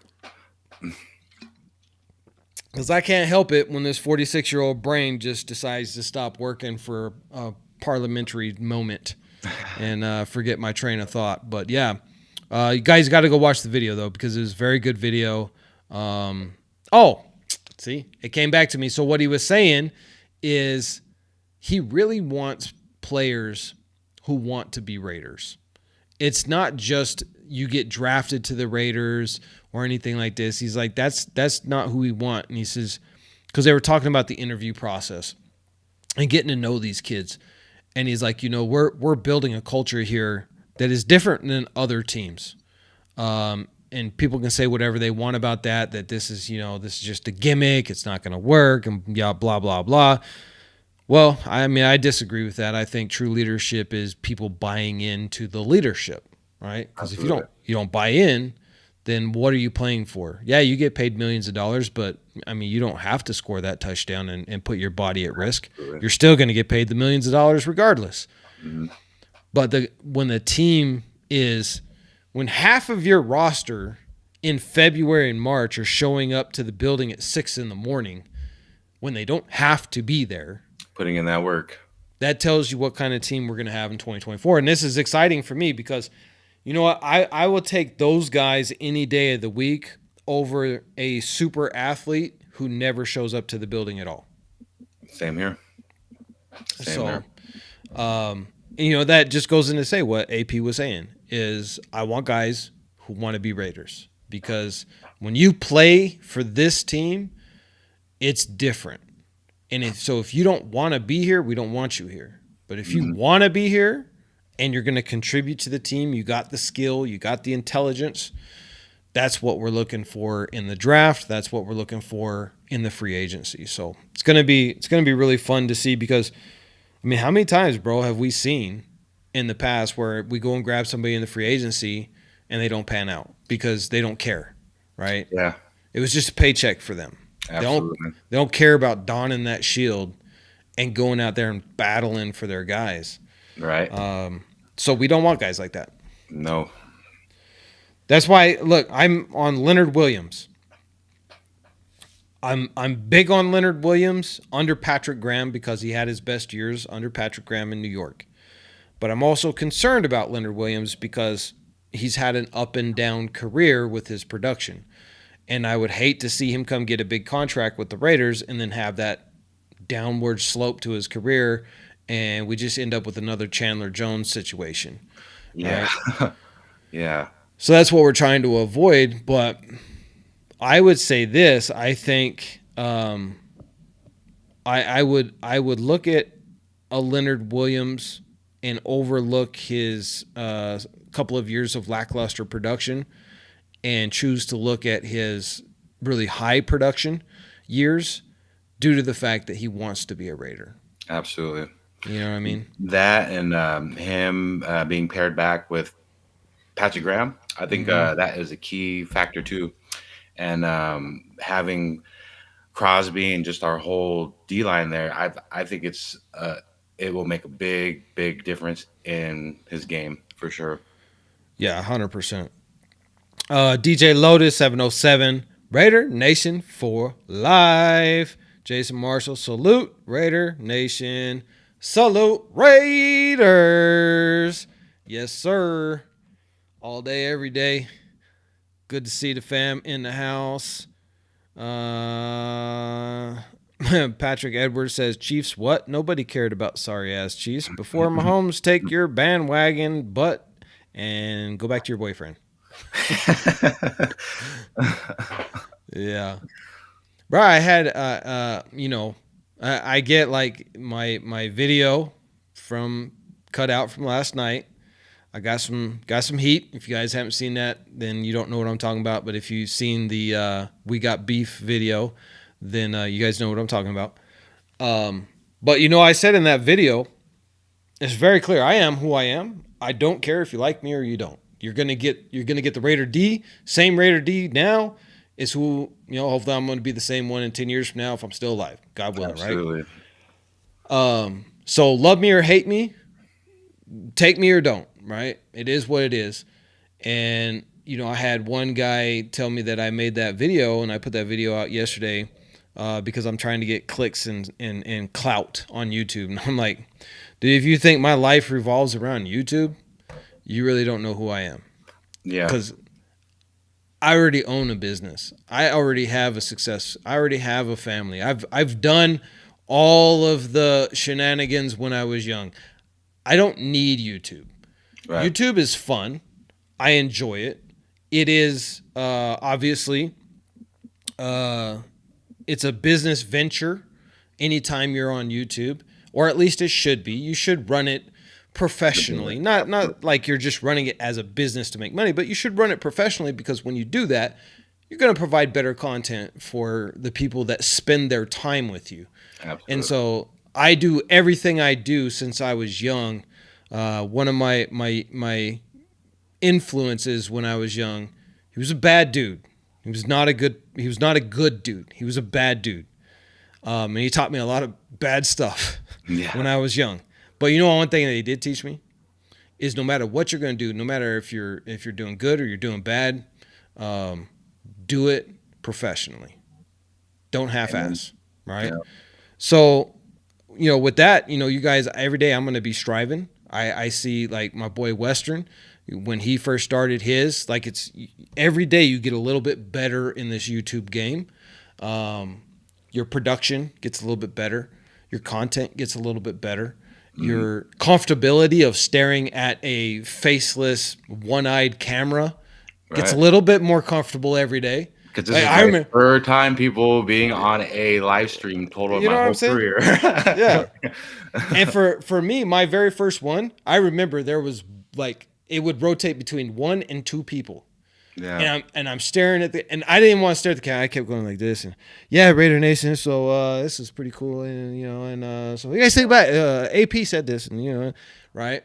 Because I can't help it when this 46-year-old brain just decides to stop working for a parliamentary moment and forget my train of thought. But, yeah, you guys got to go watch the video, though, because it was a very good video. See, it came back to me. So what he was saying is he really wants players who want to be Raiders. It's not just you get drafted to the Raiders or anything like this. He's like, that's not who we want. And he says, because they were talking about the interview process and getting to know these kids. And he's like, we're building a culture here that is different than other teams. And people can say whatever they want about that this is just a gimmick. It's not going to work and blah, blah, blah. Well, I mean, I disagree with that. I think true leadership is people buying into the leadership, right? Because if you don't buy in, then what are you playing for? Yeah, you get paid millions of dollars, but I mean, you don't have to score that touchdown and put your body at risk. Absolutely. You're still going to get paid the millions of dollars regardless. Mm-hmm. But when the team is, when half of your roster in February and March are showing up to the building at 6 a.m, when they don't have to be there, putting in that work, that tells you what kind of team we're going to have in 2024. And this is exciting for me because, you know what, I will take those guys any day of the week over a super athlete who never shows up to the building at all. Same here. Same here. And, that just goes into say what AP was saying is I want guys who want to be Raiders, because when you play for this team, it's different. And if you don't want to be here, we don't want you here. But if you want to be here and you're going to contribute to the team, you got the skill, you got the intelligence, that's what we're looking for in the draft. That's what we're looking for in the free agency. So it's going to be really fun to see, because I mean, how many times, bro, have we seen in the past where we go and grab somebody in the free agency and they don't pan out because they don't care, right? Yeah. It was just a paycheck for them. Absolutely. They don't care about donning that shield and going out there and battling for their guys. Right. So we don't want guys like that. No. That's why, look, I'm on Leonard Williams. I'm big on Leonard Williams under Patrick Graham because he had his best years under Patrick Graham in New York. But I'm also concerned about Leonard Williams because he's had an up and down career with his production. And I would hate to see him come get a big contract with the Raiders and then have that downward slope to his career, and we just end up with another Chandler Jones situation. Yeah. Right? Yeah. So that's what we're trying to avoid. But I would say this. I think I would look at a Leonard Williams and overlook his couple of years of lackluster production and choose to look at his really high production years due to the fact that he wants to be a Raider. Absolutely. You know what I mean? That and him being paired back with Patrick Graham, I think that is a key factor too. And having Crosby and just our whole D-line there, I think it will make a big difference in his game for sure. Yeah, 100%. DJ Lotus 707, Raider Nation for life. Jason Marshall, salute Raider Nation. Salute Raiders. Yes, sir. All day, every day. Good to see the fam in the house. Patrick Edwards says, Chiefs what? Nobody cared about sorry-ass Chiefs. Before Mahomes, take your bandwagon butt and go back to your boyfriend. Yeah. Bro, I had I get like my video from cut out from last night. I got some heat. If you guys haven't seen that, then you don't know what I'm talking about. But if you've seen the We Got Beef video, then you guys know what I'm talking about. But I said in that video, it's very clear. I am who I am. I don't care if you like me or you don't. You're gonna get the Raider D. Same Raider D now is who hopefully I'm gonna be the same one in 10 years from now if I'm still alive. God willing, Absolutely. right? So love me or hate me, take me or don't, right? It is what it is. And I had one guy tell me that I made that video, and I put that video out yesterday because I'm trying to get clicks and clout on YouTube. And I'm like, dude, if you think my life revolves around YouTube, you really don't know who I am. Yeah. Because I already own a business. I already have a success. I already have a family. I've done all of the shenanigans when I was young. I don't need YouTube. Right. YouTube is fun. I enjoy it. It is obviously it's a business venture anytime you're on YouTube, or at least it should be. You should run it professionally. Not like you're just running it as a business to make money, but you should run it professionally, because when you do that, you're going to provide better content for the people that spend their time with you. Absolutely. And so I do everything I do since I was young. One of my influences when I was young, he was a bad dude. He was not a good dude. He was a bad dude. And he taught me a lot of bad stuff Yeah. when I was young. But you know, one thing that he did teach me is no matter what you're going to do, no matter if you're doing good or you're doing bad, do it professionally. Don't half-ass, right? Yeah. So, you know, with that, you know, you guys, every day I'm going to be striving. I see like my boy Western, when he first started his, like it's every day you get a little bit better in this YouTube game. Your production gets a little bit better. Your content gets a little bit better. Your comfortability of staring at a faceless, one-eyed camera gets a little bit more comfortable every day. Because this is my third time people being on a live stream total of You know my what whole I'm saying? career. Yeah. And for me, my very first one, I remember there was like, it would rotate between 1 and 2 people. Yeah. And I'm staring at and I didn't want to stare at the camera. I kept going like this, and yeah, Raider Nation. So this is pretty cool, and you know, and so you guys think about AP said this, and you know, right?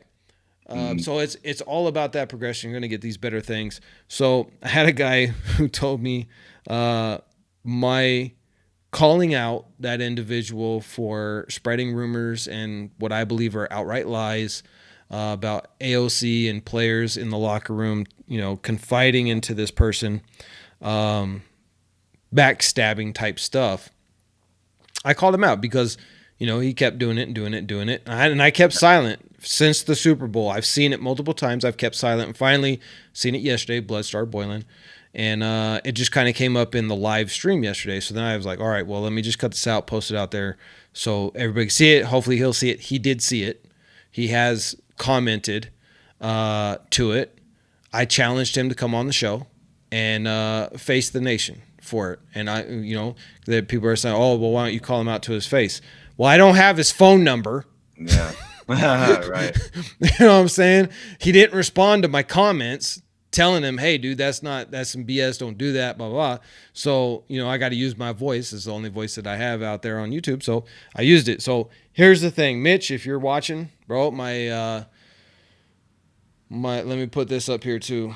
So it's all about that progression. You're gonna get these better things. So I had a guy who told me my calling out that individual for spreading rumors and what I believe are outright lies about AOC and players in the locker room, you know, confiding into this person, backstabbing type stuff. I called him out because, you know, he kept doing it and doing it and doing it. And I kept silent since the Super Bowl. I've seen it multiple times. I've kept silent, and finally seen it yesterday. Blood started boiling. And it just kind of came up in the live stream yesterday. So then I was like, all right, well, let me just cut this out, post it out there so everybody can see it. Hopefully he'll see it. He did see it. He has commented to it. I challenged him to come on the show and face the nation for it. And I, you know, that people are saying, oh, well, why don't you call him out to his face? Well, I don't have his phone number. Yeah. Right. You know what I'm saying? He didn't respond to my comments telling him, hey, dude, that's some BS. Don't do that, blah, blah, blah. So, you know, I got to use my voice. It's the only voice that I have out there on YouTube. So I used it. So here's the thing, Mitch, if you're watching, bro, let me put this up here too.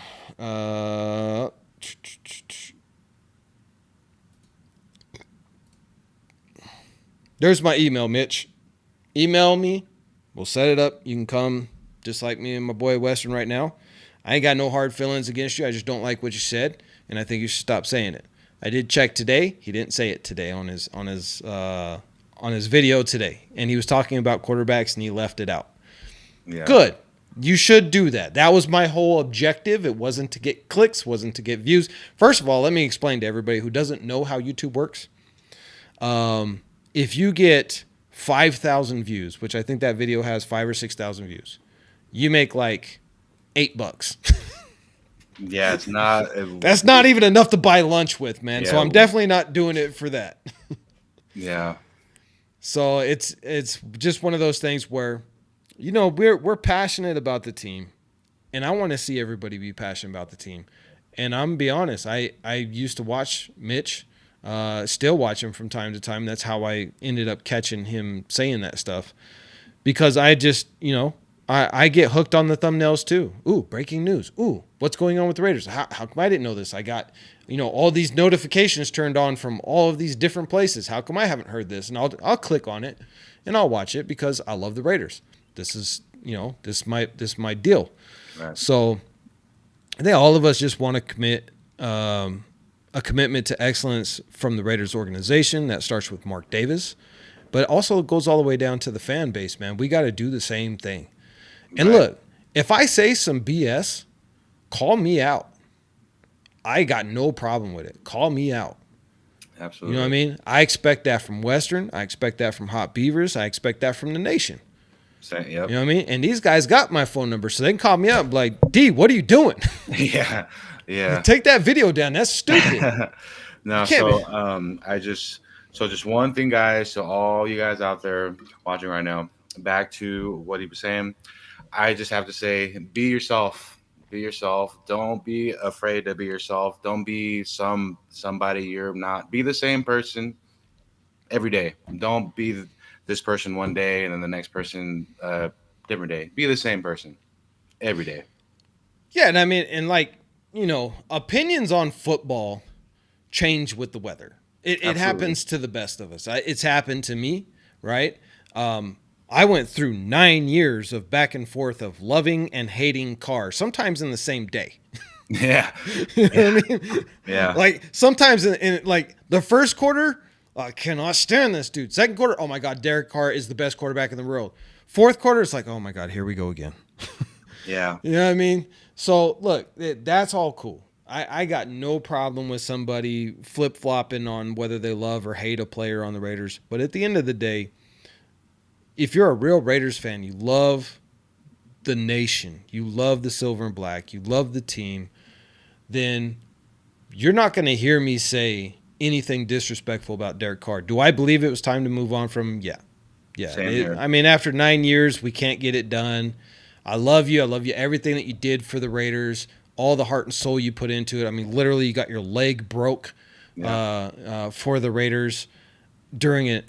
There's my email, Mitch. Email me. We'll set it up. You can come just like me and my boy Western right now. I ain't got no hard feelings against you. I just don't like what you said, and I think you should stop saying it. I did check today. He didn't say it today on his video today, and he was talking about quarterbacks, and he left it out. Yeah. Good. You should do that. That was my whole objective. It wasn't to get clicks, wasn't to get views. First of all, let me explain to everybody who doesn't know how YouTube works. If you get 5,000 views, which I think that video has 5,000 or 6,000 views, you make like $8. Yeah, it's not. That's not even enough to buy lunch with, man. Yeah. So I'm definitely not doing it for that. Yeah. So it's just one of those things where, you know, we're passionate about the team, and I want to see everybody be passionate about the team. And I'm gonna be honest, I used to watch Mitch, still watch him from time to time. That's how I ended up catching him saying that stuff, because I just, you know, I get hooked on the thumbnails too. Ooh, breaking news. Ooh, what's going on with the Raiders? How come I didn't know this? I got, you know, all these notifications turned on from all of these different places. How come I haven't heard this? And I'll click on it and I'll watch it because I love the Raiders. This is, you know, this is my deal. Right. So I think all of us just want to commit a commitment to excellence from the Raiders organization. That starts with Mark Davis, but it also goes all the way down to the fan base, man. We got to do the same thing. And look, if I say some BS, call me out. I got no problem with it. Call me out. Absolutely. You know what I mean? I expect that from Western. I expect that from Hot Beavers. I expect that from the nation. Yep. You know what I mean? And these guys got my phone number, so they can call me up like, D, what are you doing? Yeah. Yeah. Take that video down. That's stupid. You No, can't be. so just one thing, guys, to all you guys out there watching right now, back to what he was saying. I just have to say, be yourself. Be yourself. Don't be afraid to be yourself. Don't be somebody you're not. Be the same person every day. Don't be this person one day and then the next person different day. Be the same person every day. Yeah, and I mean, and like, opinions on football change with the weather. It Absolutely. happens to the best of us. It's happened to me, right? I went through 9 years of back and forth of loving and hating Carr, sometimes in the same day. Yeah. You know Yeah. what I mean? Yeah. Like sometimes in like the first quarter, I cannot stand this dude. Second quarter, oh my God, Derek Carr is the best quarterback in the world. Fourth quarter, it's like, oh my God, here we go again. Yeah. You know what I mean? So look, that's all cool. I got no problem with somebody flip flopping on whether they love or hate a player on the Raiders. But at the end of the day, if you're a real Raiders fan, you love the nation, you love the silver and black, you love the team, then you're not going to hear me say anything disrespectful about Derek Carr. Do I believe it was time to move on from him? Yeah. Yeah. Same here. I mean, after 9 years, we can't get it done. I love you. I love you. Everything that you did for the Raiders, all the heart and soul you put into it. I mean, literally, you got your leg broke for the Raiders during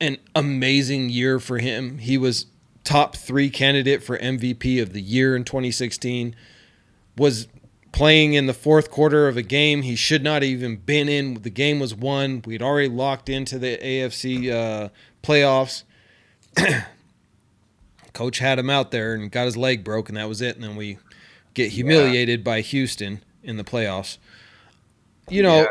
an amazing year for him. He was top 3 candidate for MVP of the year in 2016. Was playing in the fourth quarter of a game he should not have even been in. The game was won. We'd already locked into the AFC playoffs. Coach had him out there and got his leg broke, and that was it. And then we get humiliated by Houston in the playoffs. Yeah.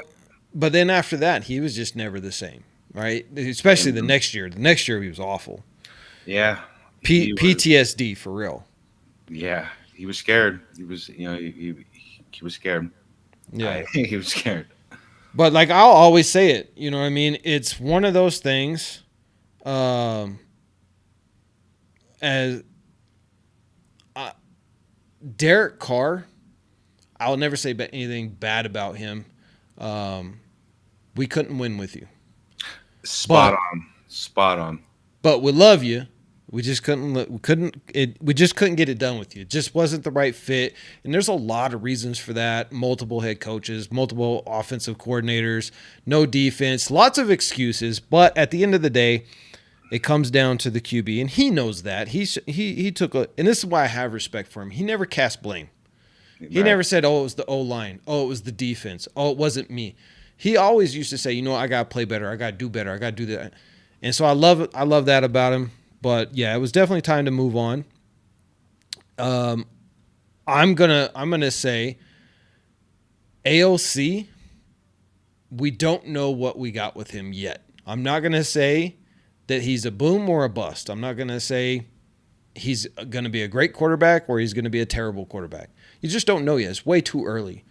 But then after that, he was just never the same, right? Especially the next year. The next year, he was awful. Yeah. PTSD for real. Yeah. He was scared. He was, he was scared. Yeah. He was scared. But like I'll always say it, you know what I mean? It's one of those things. As Derek Carr, I'll never say anything bad about him. We couldn't win with you, Spot on. Spot on. but we love you. We just couldn't. We just couldn't get it done with you. It just wasn't the right fit, and there's a lot of reasons for that. Multiple head coaches, multiple offensive coordinators, no defense, lots of excuses. But at the end of the day, it comes down to the QB, and he knows that. He took and this is why I have respect for him. He never cast blame. He never said, "Oh, it was the O line. Oh, it was the defense. Oh, it wasn't me." He always used to say, "You know, I gotta play better. I gotta do better. I gotta do that." And so I love it. I love that about him. But yeah, it was definitely time to move on. I'm gonna say AOC. We don't know what we got with him yet. I'm not gonna say that he's a boom or a bust. I'm not gonna say he's gonna be a great quarterback or he's gonna be a terrible quarterback. You just don't know yet. It's way too early.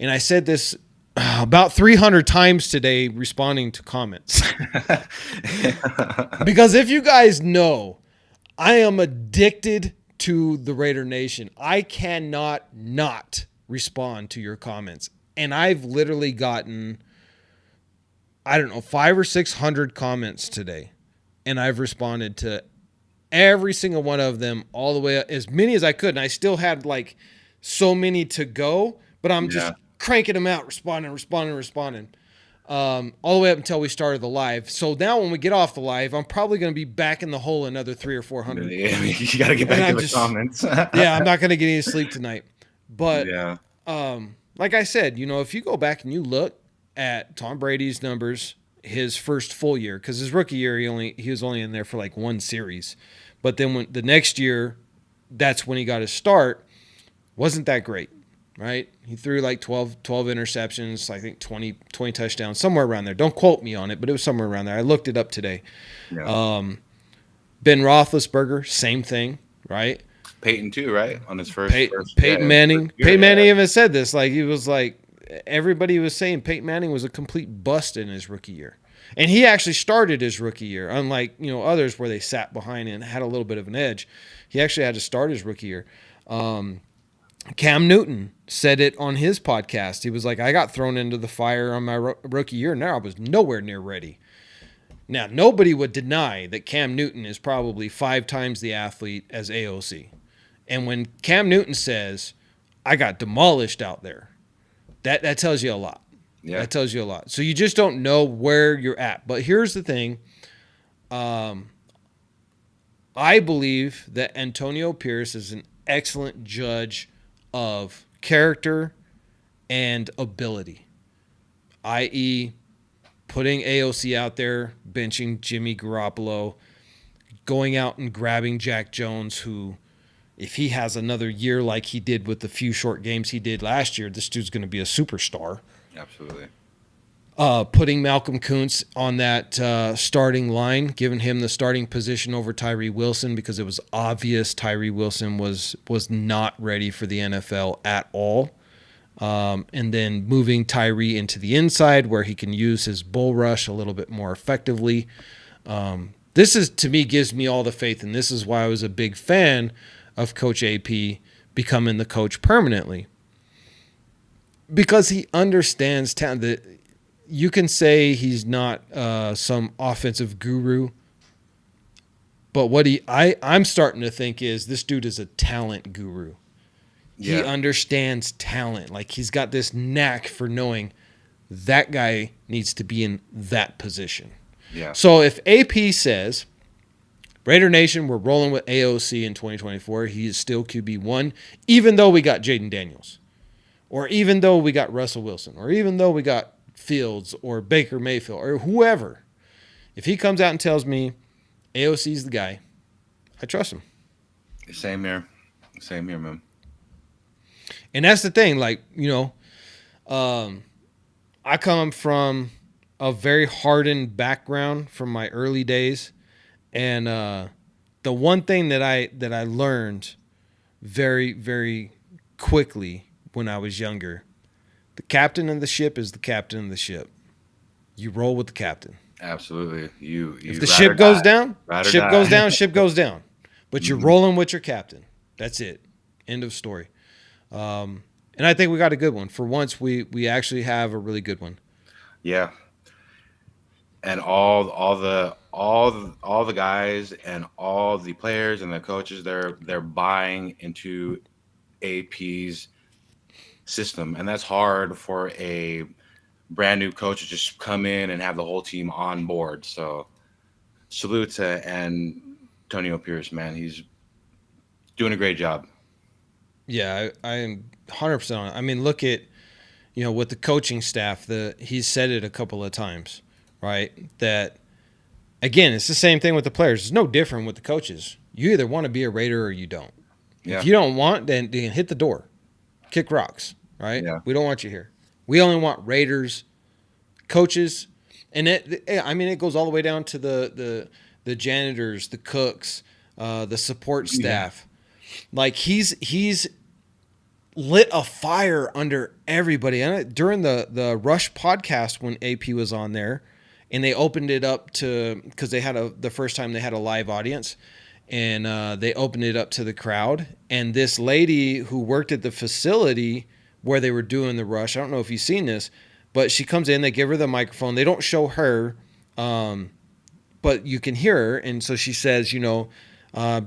And I said this about 300 times today responding to comments. Because if you guys know, I am addicted to the Raider Nation. I cannot not respond to your comments. And I've literally gotten, I don't know, 500 or 600 comments today. And I've responded to every single one of them all the way up, as many as I could. And I still had like so many to go, but I'm just cranking them out, responding. All the way up until we started the live. So now when we get off the live, I'm probably going to be back in the hole another 300 or 400. Yeah, you got to get back to the comments. Yeah, I'm not going to get any sleep tonight. But like I said, if you go back and you look at Tom Brady's numbers, his first full year, because his rookie year he was only in there for like one series, but then when the next year, that's when he got his start. Wasn't that great, right? He threw like 12 interceptions, I think 20 touchdowns, somewhere around there. Don't quote me on it, but it was somewhere around there. I looked it up today. Yeah. Ben Roethlisberger, same thing, right? Peyton too, right? On his first Peyton Manning. Peyton Manning even said this. Like he was like, everybody was saying Peyton Manning was a complete bust in his rookie year. And he actually started his rookie year, unlike others where they sat behind and had a little bit of an edge. He actually had to start his rookie year. Cam Newton said it on his podcast. He was like, I got thrown into the fire on my rookie year, and now I was nowhere near ready. Now, nobody would deny that Cam Newton is probably 5 times the athlete as AOC. And when Cam Newton says, I got demolished out there, that tells you a lot. Yeah. That tells you a lot. So you just don't know where you're at. But here's the thing. I believe that Antonio Pierce is an excellent judge of character and ability, i.e., putting AOC out there, benching Jimmy Garoppolo, going out and grabbing Jack Jones, who, if he has another year like he did with the few short games he did last year, this dude's going to be a superstar. Absolutely. Putting Malcolm Kuntz on that starting line, giving him the starting position over Tyree Wilson, because it was obvious Tyree Wilson was not ready for the NFL at all. And then moving Tyree into the inside where he can use his bull rush a little bit more effectively. This is, to me, gives me all the faith, and this is why I was a big fan of Coach AP becoming the coach permanently. Because he understands talent. You can say he's not some offensive guru, but what I'm starting to think is this dude is a talent guru. Yeah. He understands talent. Like, he's got this knack for knowing that guy needs to be in that position. Yeah. So if AP says, Raider Nation, we're rolling with AOC in 2024, he is still QB1, even though we got Jaden Daniels, or even though we got Russell Wilson, or even though we got Fields or Baker Mayfield or whoever. If he comes out and tells me AOC's the guy, I trust him. Same here, man. And that's the thing, like, I come from a very hardened background from my early days, and the one thing that I learned very, very quickly when I was younger, the captain of the ship is the captain of the ship. You roll with the captain. Absolutely. If the ship goes down, ship goes down. But you're rolling with your captain. That's it. End of story. And I think we got a good one. For once, we actually have a really good one. Yeah. And all the guys and all the players and the coaches, they're buying into AP's system, and that's hard for a brand new coach to just come in and have the whole team on board. So salute to Antonio Pierce, man. He's doing a great job. Yeah, I am 100% on it. I mean, look at, with the coaching staff, he's said it a couple of times, right? That, again, it's the same thing with the players. It's no different with the coaches. You either want to be a Raider or you don't. Yeah. If you don't want, then hit the door. Kick rocks, right? Yeah. We don't want you here. We only want Raiders, coaches, and it goes all the way down to the janitors, the cooks, the support staff. Yeah. Like, he's lit a fire under everybody. And during the Rush podcast, when AP was on there, and they opened it up to, because they had the first time they had a live audience. And they opened it up to the crowd. And this lady who worked at the facility where they were doing the Rush, I don't know if you've seen this, but she comes in, they give her the microphone. They don't show her, but you can hear her. And so she says,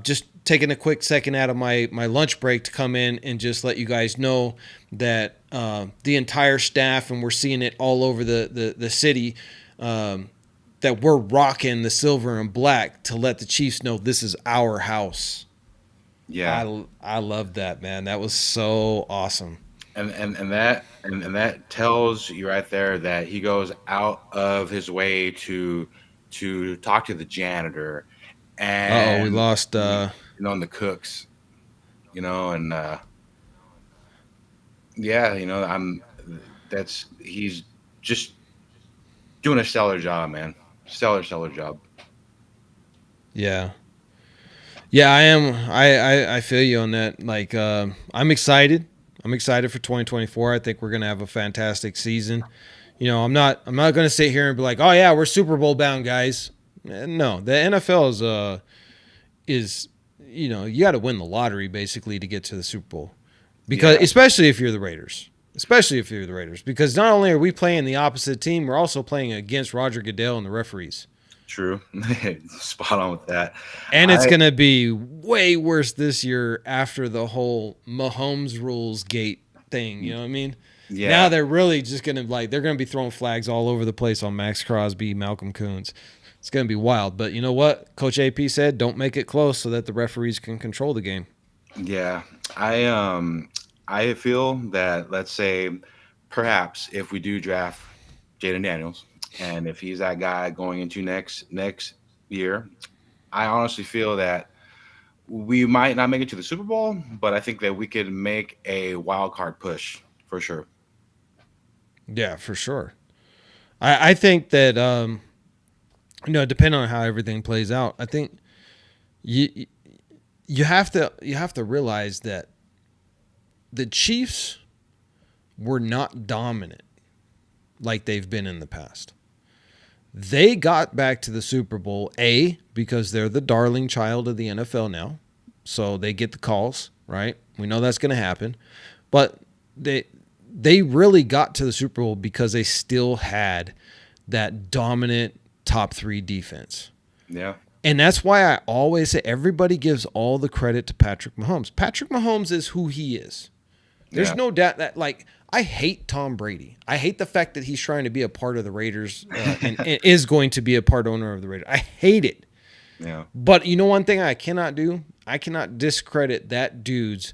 just taking a quick second out of my lunch break to come in and just let you guys know that the entire staff, and we're seeing it all over the city, that we're rocking the silver and black to let the Chiefs know this is our house. Yeah, I love that, man. That was so awesome. And that tells you right there that he goes out of his way to talk to the janitor. And we lost and the cooks, and he's just doing a stellar job, man. Stellar job. Yeah, I am. I feel you on that. Like, I'm excited. I'm excited for 2024. I think we're gonna have a fantastic season. I'm not going to sit here and be like, oh yeah, we're Super Bowl bound, guys. No, the NFL is you got to win the lottery basically to get to the Super Bowl, because Yeah, especially if you're the Raiders. Especially if you're the Raiders, because not only are we playing the opposite team, we're also playing against Roger Goodell and the referees. true. Spot on with that. And it's I going to be way worse this year after the whole Mahomes rules gate thing. You know what I mean? Now yeah, they're really just going to they're going to be throwing flags all over the place on Max Crosby, Malcolm Coons. It's going to be wild. But you know what? Coach AP said, don't make it close so that the referees can control the game. yeah. I feel that, let's say, perhaps if we do draft Jaden Daniels, and if he's that guy going into next year, I honestly feel that we might not make it to the Super Bowl, but I think that we could make a wild card push for sure. Yeah, for sure. I think that, depending on how everything plays out, I think you you have to realize that the Chiefs were not dominant like they've been in the past. They got back to the Super Bowl, because they're the darling child of the NFL now. So they get the calls, right? We know that's going to happen. But they really got to the Super Bowl because they still had that dominant top 3 defense. Yeah, And that's why I always say everybody gives all the credit to Patrick Mahomes. Patrick Mahomes is who he is. There's yeah, no doubt that, I hate Tom Brady. I hate the fact that he's trying to be a part of the Raiders, and is going to be a part owner of the Raiders. I hate it. yeah, But you know one thing I cannot do? I cannot discredit that dude's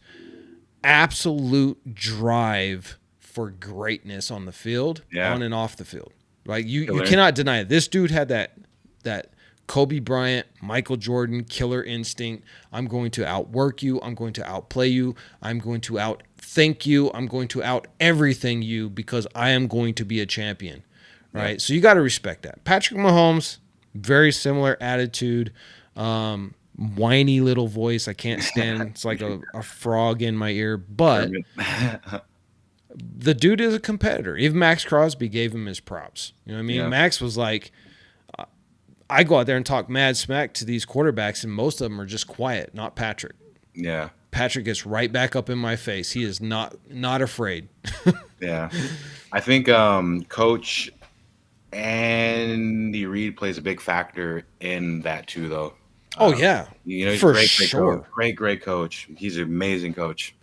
absolute drive for greatness on the field, yeah. on and off the field. Right? You Killer. cannot deny it. This dude had that Kobe Bryant, Michael Jordan killer instinct. I'm going to outwork you. I'm going to outplay you. I'm going to outthink you. I'm going to out everything you, because I am going to be a champion. Yeah, Right? So you got to respect that. Patrick Mahomes, very similar attitude. Whiny little voice. I can't stand. It's like a frog in my ear. But Kermit. the dude is a competitor. Even Max Crosby gave him his props. You know what I mean? Yeah, Max was like, I go out there and talk mad smack to these quarterbacks, and most of them are just quiet, not Patrick. yeah, Patrick gets right back up in my face. He is not afraid. yeah. I think Coach Andy Reid plays a big factor in that too, though. Oh Um, yeah, he's a for great coach. sure. Great coach. He's an amazing coach.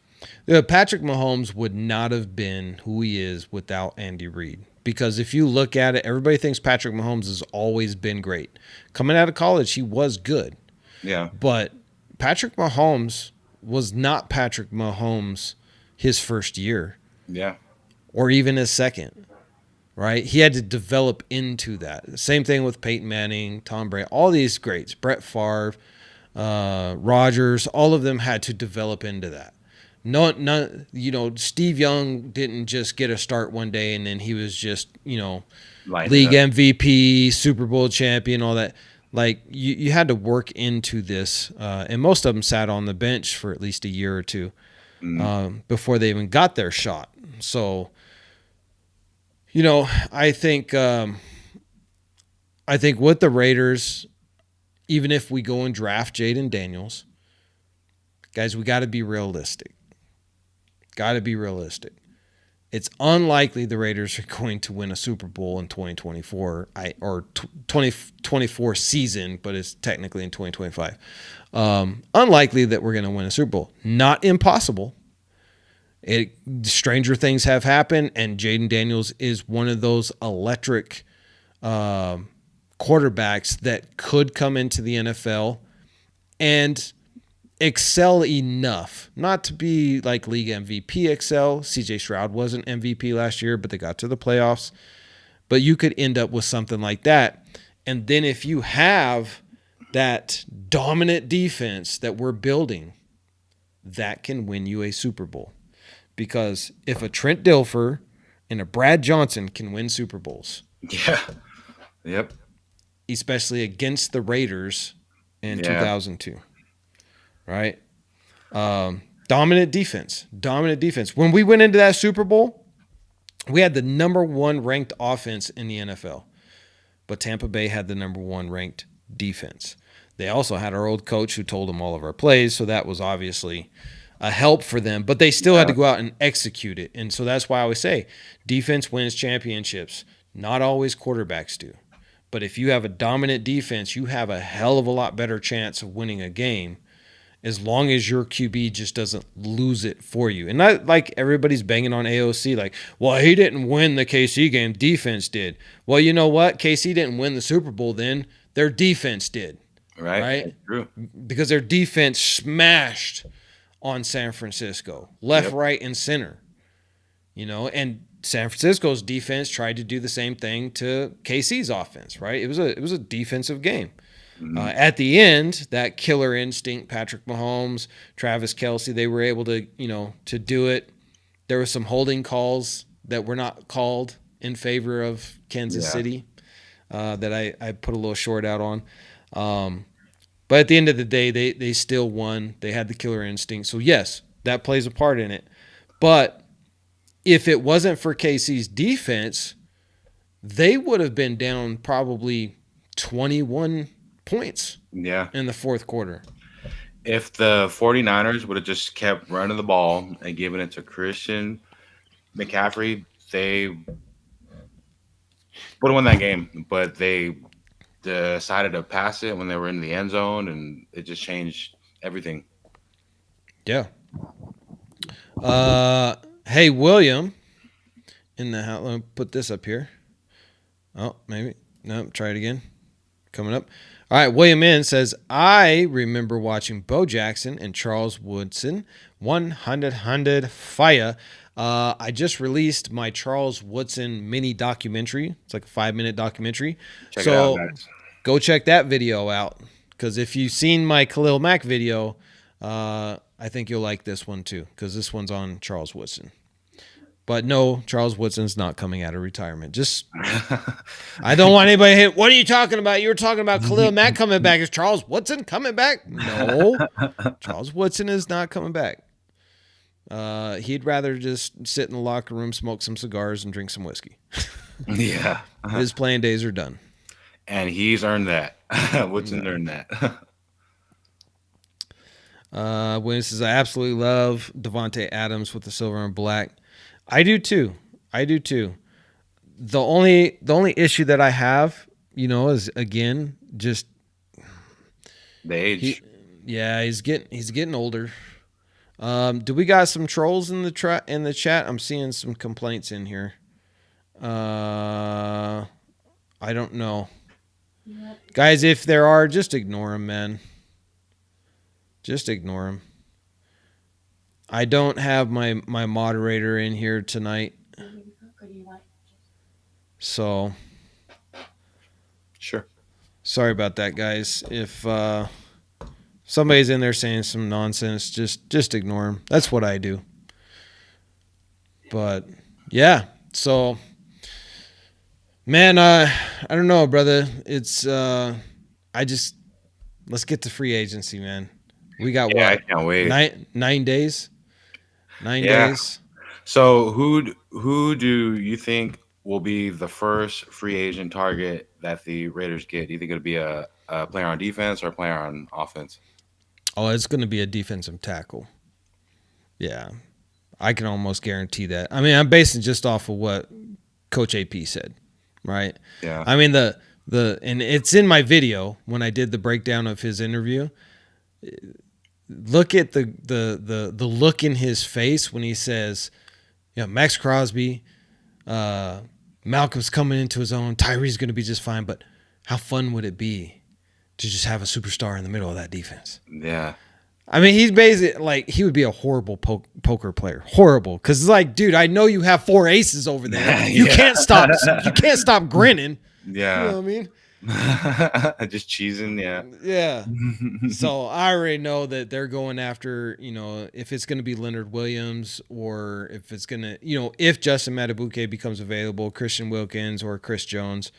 Patrick Mahomes would not have been who he is without Andy Reid. Because if you look at it, everybody thinks Patrick Mahomes has always been great. Coming out of college, he was good. Yeah, But Patrick Mahomes was not Patrick Mahomes his first year yeah, or even his second, right? He had to develop into that. Same thing with Peyton Manning, Tom Brady, all these greats, Brett Favre, Rodgers, all of them had to develop into that. No, none, Steve Young didn't just get a start one day and then he was just, lighting it league up. MVP, Super Bowl champion, all that. Like you had to work into this, and most of them sat on the bench for at least a year or two Mm, before they even got their shot. So, I think with the Raiders, even if we go and draft Jaden Daniels, guys, we got to be realistic. Got to be realistic. It's unlikely the Raiders are going to win a Super Bowl in 2024 or 2024 season, but it's technically in 2025. Unlikely that we're going to win a Super Bowl. Not impossible. Stranger things have happened, and Jaden Daniels is one of those electric quarterbacks that could come into the NFL and excel enough not to be like league MVP excel. CJ Stroud wasn't MVP last year, but they got to the playoffs. But you could end up with something like that. And then if you have that dominant defense that we're building, that can win you a Super Bowl. Because if a Trent Dilfer and a Brad Johnson can win Super Bowls, yeah, yep, especially against the Raiders in yeah, 2002, right? Dominant defense. When we went into that Super Bowl, We had the number one ranked offense in the NFL, but Tampa Bay had the number one ranked defense. They also had our old coach who told them all of our plays, so that was obviously a help for them, but they still had Yeah. to go out and execute it. And so that's why I always say defense wins championships. Not always quarterbacks do. But if you have a dominant defense, you have a hell of a lot better chance of winning a game as long as your QB just doesn't lose it for you. And not like everybody's banging on AOC, like, well, he didn't win the KC game, defense did. Well, you know what? KC didn't win the Super Bowl then. Their defense did, Right. right? That's true. Because their defense smashed on San Francisco, left, Yep. right, and center. And San Francisco's defense tried to do the same thing to KC's offense, right? It was a defensive game. At the end, that killer instinct, Patrick Mahomes, Travis Kelce, they were able to do it. There were some holding calls that were not called in favor of Kansas Yeah. City that I put a little short out on. But at the end of the day, they still won. They had the killer instinct. So, yes, that plays a part in it. But if it wasn't for KC's defense, they would have been down probably 21 points Yeah. in the fourth quarter. If the 49ers would have just kept running the ball and giving it to Christian McCaffrey, they would have won that game. But they decided to pass it when they were in the end zone, and it just changed everything. Yeah. Hey, William, in the house. Let me put this up here. Oh, maybe. No, try it again. Coming up. All right, William N says, I remember watching Bo Jackson and Charles Woodson, 100 fire. I just released my Charles Woodson mini documentary. It's like a 5-minute documentary. Check it out, guys. Go check that video out, because if you've seen my Khalil Mack video, I think you'll like this one too, because this one's on Charles Woodson. But no, Charles Woodson's not coming out of retirement. Just, I don't want anybody to hit. What are you talking about? You were talking about Khalil Mack coming back. Is Charles Woodson coming back? No, Charles Woodson is not coming back. He'd rather just sit in the locker room, smoke some cigars, and drink some whiskey. Yeah. His playing days are done. And he's earned that. Woodson earned that. William says, I absolutely love Devontae Adams with the silver and black. I do too. The only issue that I have, is again just The age. he's getting older. Do we got some trolls in the chat? I'm seeing some complaints in here. I don't know, guys. If there are, just ignore them, man. Just ignore them. I don't have my moderator in here tonight, so Sure. sorry about that, guys. If somebody's in there saying some nonsense, just ignore them. That's what I do. But yeah, so man, I don't know, brother. It's let's get to free agency, man. We got Yeah, I what? can't wait. 9 days. 9 Yeah. days. So who do you think will be the first free agent target that the Raiders get? Do you think it'll be a player on defense or a player on offense? Oh, it's going to be a defensive tackle. Yeah, I can almost guarantee that. I mean, I'm basing just off of what Coach AP said, right? Yeah. I mean and it's in my video when I did the breakdown of his interview. Look at the look in his face when he says, Max Crosby, Malcolm's coming into his own, Tyree's going to be just fine, but how fun would it be to just have a superstar in the middle of that defense? Yeah. I mean, he's basically like, he would be a horrible poker player. Horrible. Because it's like, dude, I know you have 4 aces over there. You can't stop. You can't stop grinning. Yeah. You know what I mean? Just cheesing, yeah. Yeah. So I already know that they're going after, if it's going to be Leonard Williams, or if it's going to, if Justin Matabuke becomes available, Christian Wilkins or Chris Jones.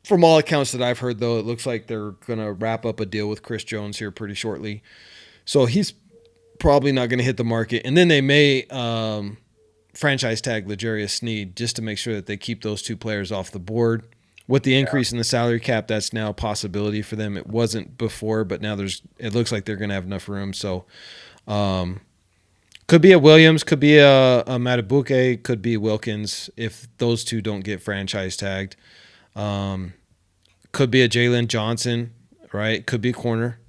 From all accounts that I've heard, though, it looks like they're going to wrap up a deal with Chris Jones here pretty shortly. So he's probably not going to hit the market. And then they may franchise tag L'Jarius Sneed just to make sure that they keep those two players off the board. With the increase in the salary cap, that's now a possibility for them. It wasn't before, but now it looks like they're going to have enough room. So, could be a Williams, could be a Matabuke, could be Wilkins if those two don't get franchise tagged. Could be a Jalen Johnson, right? Could be a corner.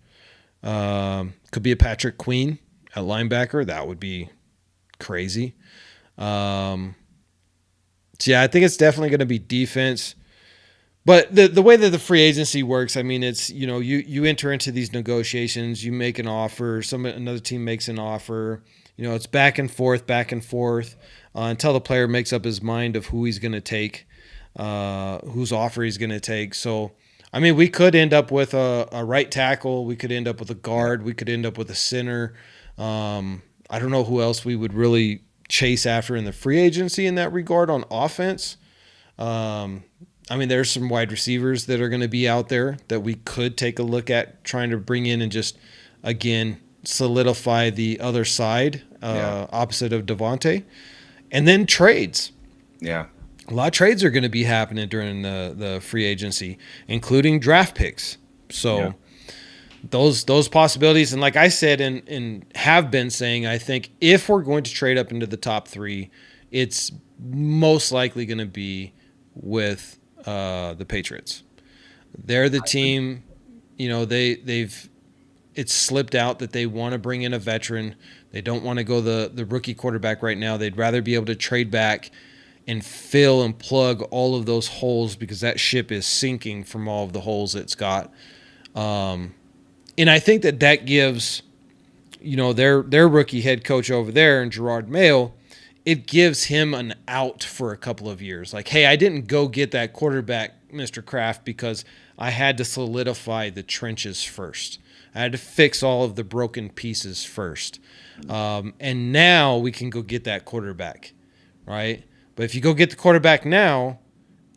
Could be a Patrick Queen at linebacker. That would be crazy. So yeah, I think it's definitely going to be defense. But the way that the free agency works, I mean, it's, you enter into these negotiations, you make an offer, another team makes an offer, it's back and forth, until the player makes up his mind of who he's going to take, whose offer he's going to take. So, I mean, we could end up with a right tackle, we could end up with a guard, we could end up with a center. I don't know who else we would really chase after in the free agency in that regard on offense. I mean, there's some wide receivers that are going to be out there that we could take a look at trying to bring in and just, again, solidify the other side, opposite of Devontae. And then trades. Yeah. A lot of trades are going to be happening during the free agency, including draft picks. So those possibilities. And like I said and have been saying, I think if we're going to trade up into the top 3, it's most likely going to be with the Patriots. They're the team, they've it's slipped out that they want to bring in a veteran. They don't want to go the rookie quarterback right now. They'd rather be able to trade back and fill and plug all of those holes because that ship is sinking from all of the holes it's got. And I think that gives, their rookie head coach over there and Gerard Mayo, it gives him an out for a couple of years. Like, hey, I didn't go get that quarterback, Mr. Kraft, because I had to solidify the trenches first. I had to fix all of the broken pieces first. And now we can go get that quarterback, right? But if you go get the quarterback now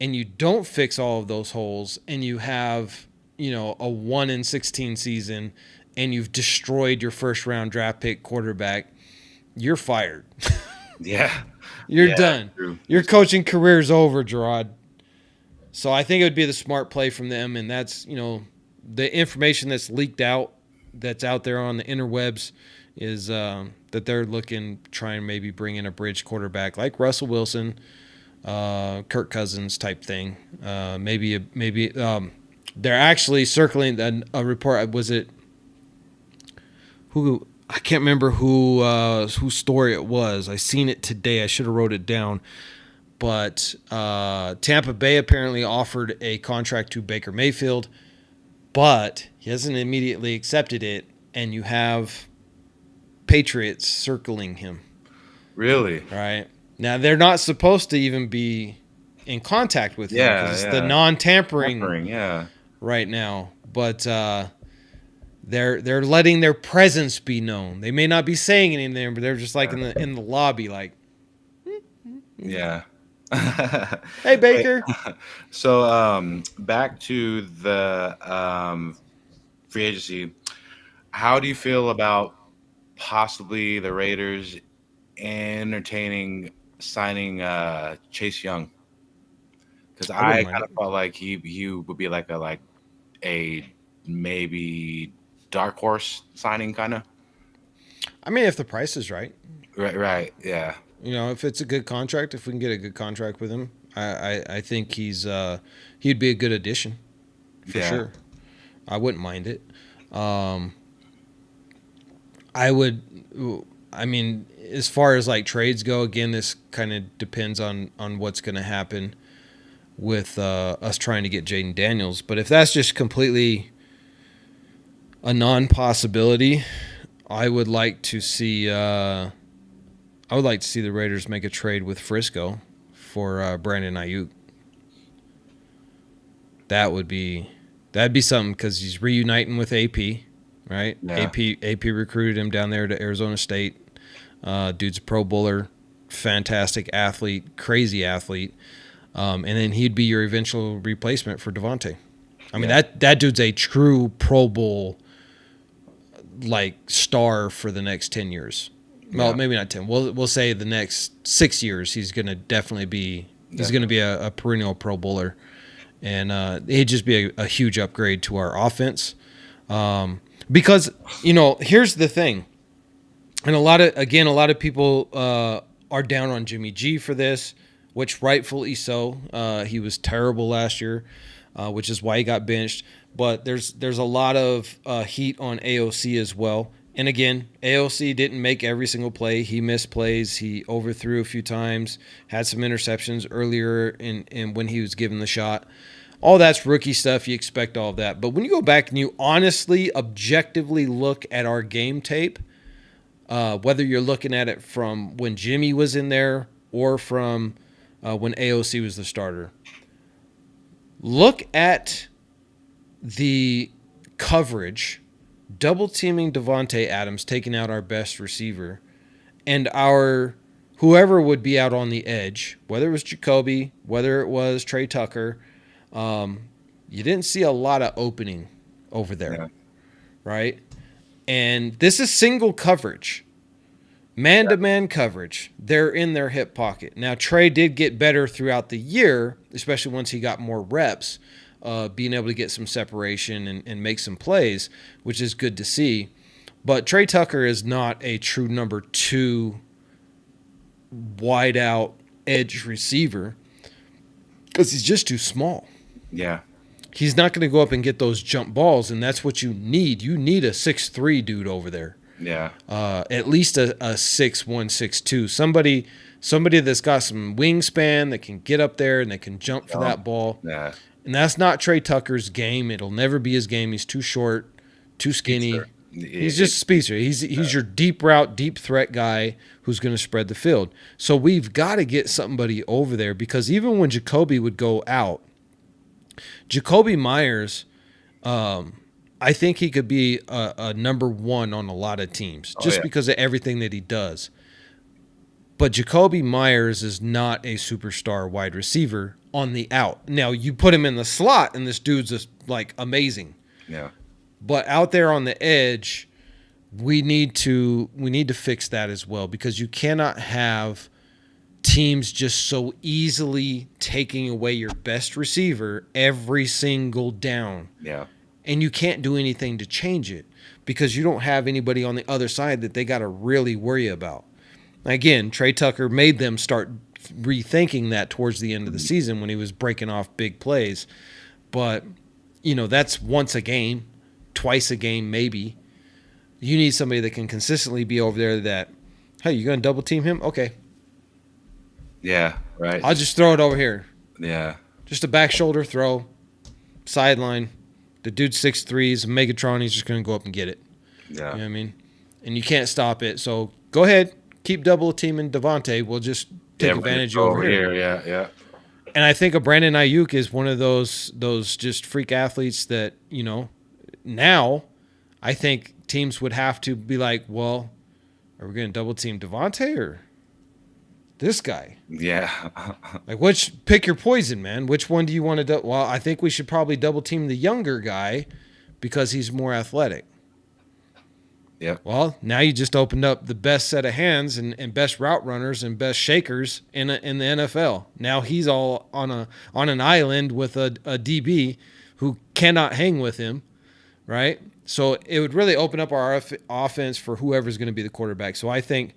and you don't fix all of those holes and you have, a 1-16 season and you've destroyed your first-round draft pick quarterback, you're fired. Yeah. You're done. True. Your coaching career's over, Gerard. So I think it would be the smart play from them, and that's, the information that's leaked out, that's out there on the interwebs, is that they're looking, try and maybe bring in a bridge quarterback like Russell Wilson, Kirk Cousins type thing. Maybe they're actually circling a report. Was it who? I can't remember whose story it was. I seen it today. I should have wrote it down. But Tampa Bay apparently offered a contract to Baker Mayfield, but he hasn't immediately accepted it, and you have Patriots circling him. Really? Right. Now, they're not supposed to even be in contact with him because it's the non-tampering right now. But they're letting their presence be known. They may not be saying anything, but they're just like in the lobby, like, yeah. Hey, Baker. So back to the free agency. How do you feel about possibly the Raiders entertaining signing Chase Young? Because I kind of felt like he would be like a maybe dark horse signing kind of. I mean, if the price is right. Right, yeah. If it's a good contract, if we can get a good contract with him, I think he'd be a good addition for sure. I wouldn't mind it. I mean, as far as like trades go, again, this kind of depends on what's going to happen with us trying to get Jaden Daniels. But if that's just completely a non-possibility, I would like to see the Raiders make a trade with Frisco for Brandon Ayuk. That'd be something because he's reuniting with AP, right? Yeah. AP recruited him down there to Arizona State. Dude's a Pro Bowler, fantastic athlete, crazy athlete, and then he'd be your eventual replacement for Devontae. I mean that dude's a true Pro Bowl like star for the next 10 years. Well, Yeah. maybe not 10. We'll say the next 6 years he's going to definitely be he's going to be a perennial Pro Bowler, and he'd just be a huge upgrade to our offense. Because here's the thing, and a lot of people are down on Jimmy G for this, which rightfully so. He was terrible last year, which is why he got benched. But there's a lot of heat on AOC as well. And again, AOC didn't make every single play. He missed plays. He overthrew a few times. Had some interceptions earlier in when he was given the shot. All that's rookie stuff. You expect all of that. But when you go back and you honestly, objectively look at our game tape, whether you're looking at it from when Jimmy was in there or from when AOC was the starter, look at the coverage, double teaming Devontae Adams, taking out our best receiver, and our whoever would be out on the edge, whether it was Jacoby, whether it was Trey Tucker. You didn't see a lot of opening over there, right? And this is single coverage, man-to-man coverage. They're in their hip pocket. Now, Trey did get better throughout the year, especially once he got more reps, being able to get some separation and make some plays, which is good to see. But Trey Tucker is not a true number 2 wide-out edge receiver because he's just too small. Yeah. He's not going to go up and get those jump balls, and that's what you need. You need a 6'3" dude over there. Yeah. At least a 6'1", 6'2". Somebody that's got some wingspan that can get up there and that can jump for that ball. Yeah. And that's not Trey Tucker's game. It'll never be his game. He's too short, too skinny. He's just a speedster. He's your deep route, deep threat guy who's going to spread the field. So we've got to get somebody over there because even when Jacoby would go out, Jacoby Myers, I think he could be a number 1 on a lot of teams just because of everything that he does. But Jacoby Myers is not a superstar wide receiver on the out. Now, you put him in the slot, and this dude's just, like, amazing. Yeah. But out there on the edge, we need to fix that as well because you cannot have teams just so easily taking away your best receiver every single down. Yeah. And you can't do anything to change it because you don't have anybody on the other side that they got to really worry about. Again, Trey Tucker made them start rethinking that towards the end of the season when he was breaking off big plays. But, that's once a game, twice a game maybe. You need somebody that can consistently be over there that, hey, you're going to double team him? Okay. Yeah, right. I'll just throw it over here. Yeah. Just a back shoulder throw, sideline. The dude's 6'3", he's a Megatron. He's just going to go up and get it. Yeah. You know what I mean? And you can't stop it. So go ahead. Keep double teaming Devontae. We'll just take advantage over here. Yeah, yeah. And I think a Brandon Ayuk is one of those just freak athletes that, now I think teams would have to be like, well, are we going to double team Devontae or this guy? Yeah. Like, pick your poison, man. Which one do you want to do? Well, I think we should probably double team the younger guy because he's more athletic. Yep. Well, now you just opened up the best set of hands and best route runners and best shakers in the NFL. Now he's all on an island with a DB who cannot hang with him, right? So it would really open up our offense for whoever's going to be the quarterback. So I think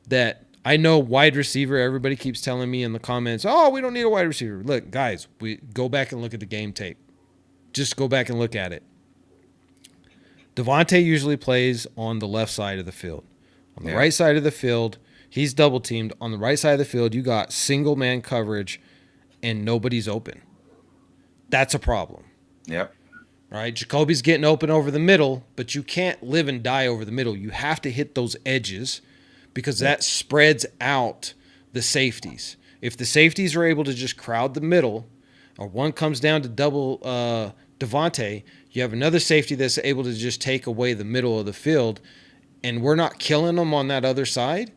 that I know wide receiver. Everybody keeps telling me in the comments, "Oh, we don't need a wide receiver." Look, guys, we go back and look at the game tape. Just go back and look at it. Devontae usually plays on the left side of the field. On the right side of the field, he's double teamed. On the right side of the field, you got single man coverage and nobody's open. That's a problem. Yep. Right? Jacoby's getting open over the middle, but you can't live and die over the middle. You have to hit those edges because that spreads out the safeties. If the safeties are able to just crowd the middle, or one comes down to double Devontae, you have another safety that's able to just take away the middle of the field, and we're not killing them on that other side.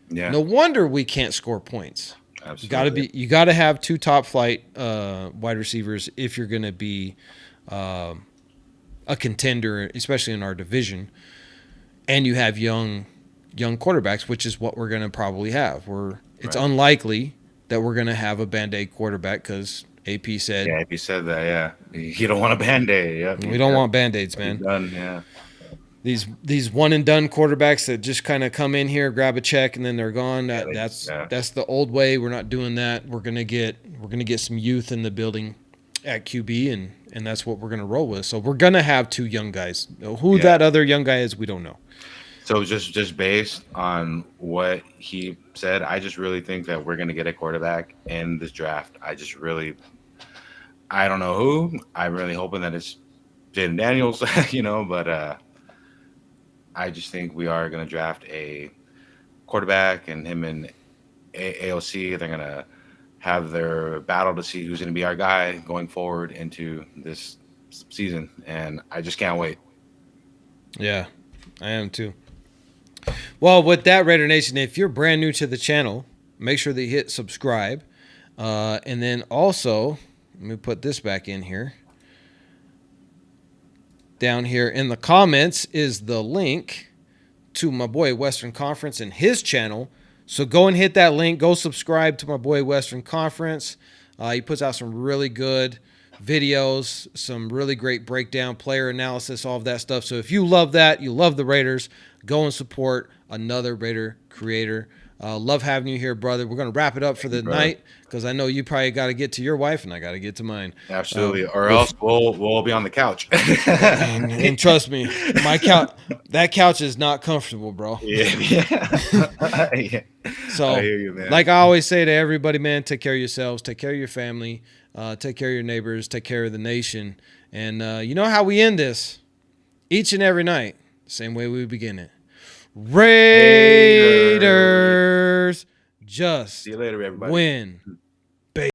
Yeah. No wonder we can't score points. Absolutely. You got to have 2 top flight wide receivers if you're going to be a contender, especially in our division. And you have young young quarterbacks, which is what we're going to probably have. It's Right. unlikely that we're going to have a Band-Aid quarterback because AP said Yeah, if you said that, yeah, you don't want a band-aid. Yep, we don't yep. want Band-Aids, He's man. done. Yeah, These one and done quarterbacks that just kind of come in here, grab a check, and then they're gone. yeah, yeah. That's the old way. We're not doing that. We're gonna get some youth in the building at QB, and that's what we're gonna roll with. So we're gonna have two young guys. Who Yeah. that other young guy is, we don't know. So just based on what he said, I just really think that we're gonna get a quarterback in this draft. I don't know who. I'm really hoping that it's Jaden Daniels, but I just think we are gonna draft a quarterback, and him and AOC. They're gonna have their battle to see who's gonna be our guy going forward into this season, and I just can't wait. Yeah, I am too. Well, with that, Raider Nation, if you're brand new to the channel, make sure that you hit subscribe. And then also, let me put this back in here. Down here in the comments is the link to my boy Western Conference and his channel. So go and hit that link. Go subscribe to my boy Western Conference. He puts out some really good videos, some really great breakdown, player analysis, all of that stuff. So if you love that, you love the Raiders, go and support another Raider creator. Love having you here, brother. We're going to wrap it up for the night because I know you probably got to get to your wife and I got to get to mine. Absolutely, or else we'll be on the couch. and trust me, that couch is not comfortable, bro. Yeah. Yeah. So, I hear you, man. like I always say to everybody, man, take care of yourselves, take care of your family, take care of your neighbors, take care of the nation. And you know how we end this? Each and every night, same way we begin it. Raiders, just See you later, everybody. win.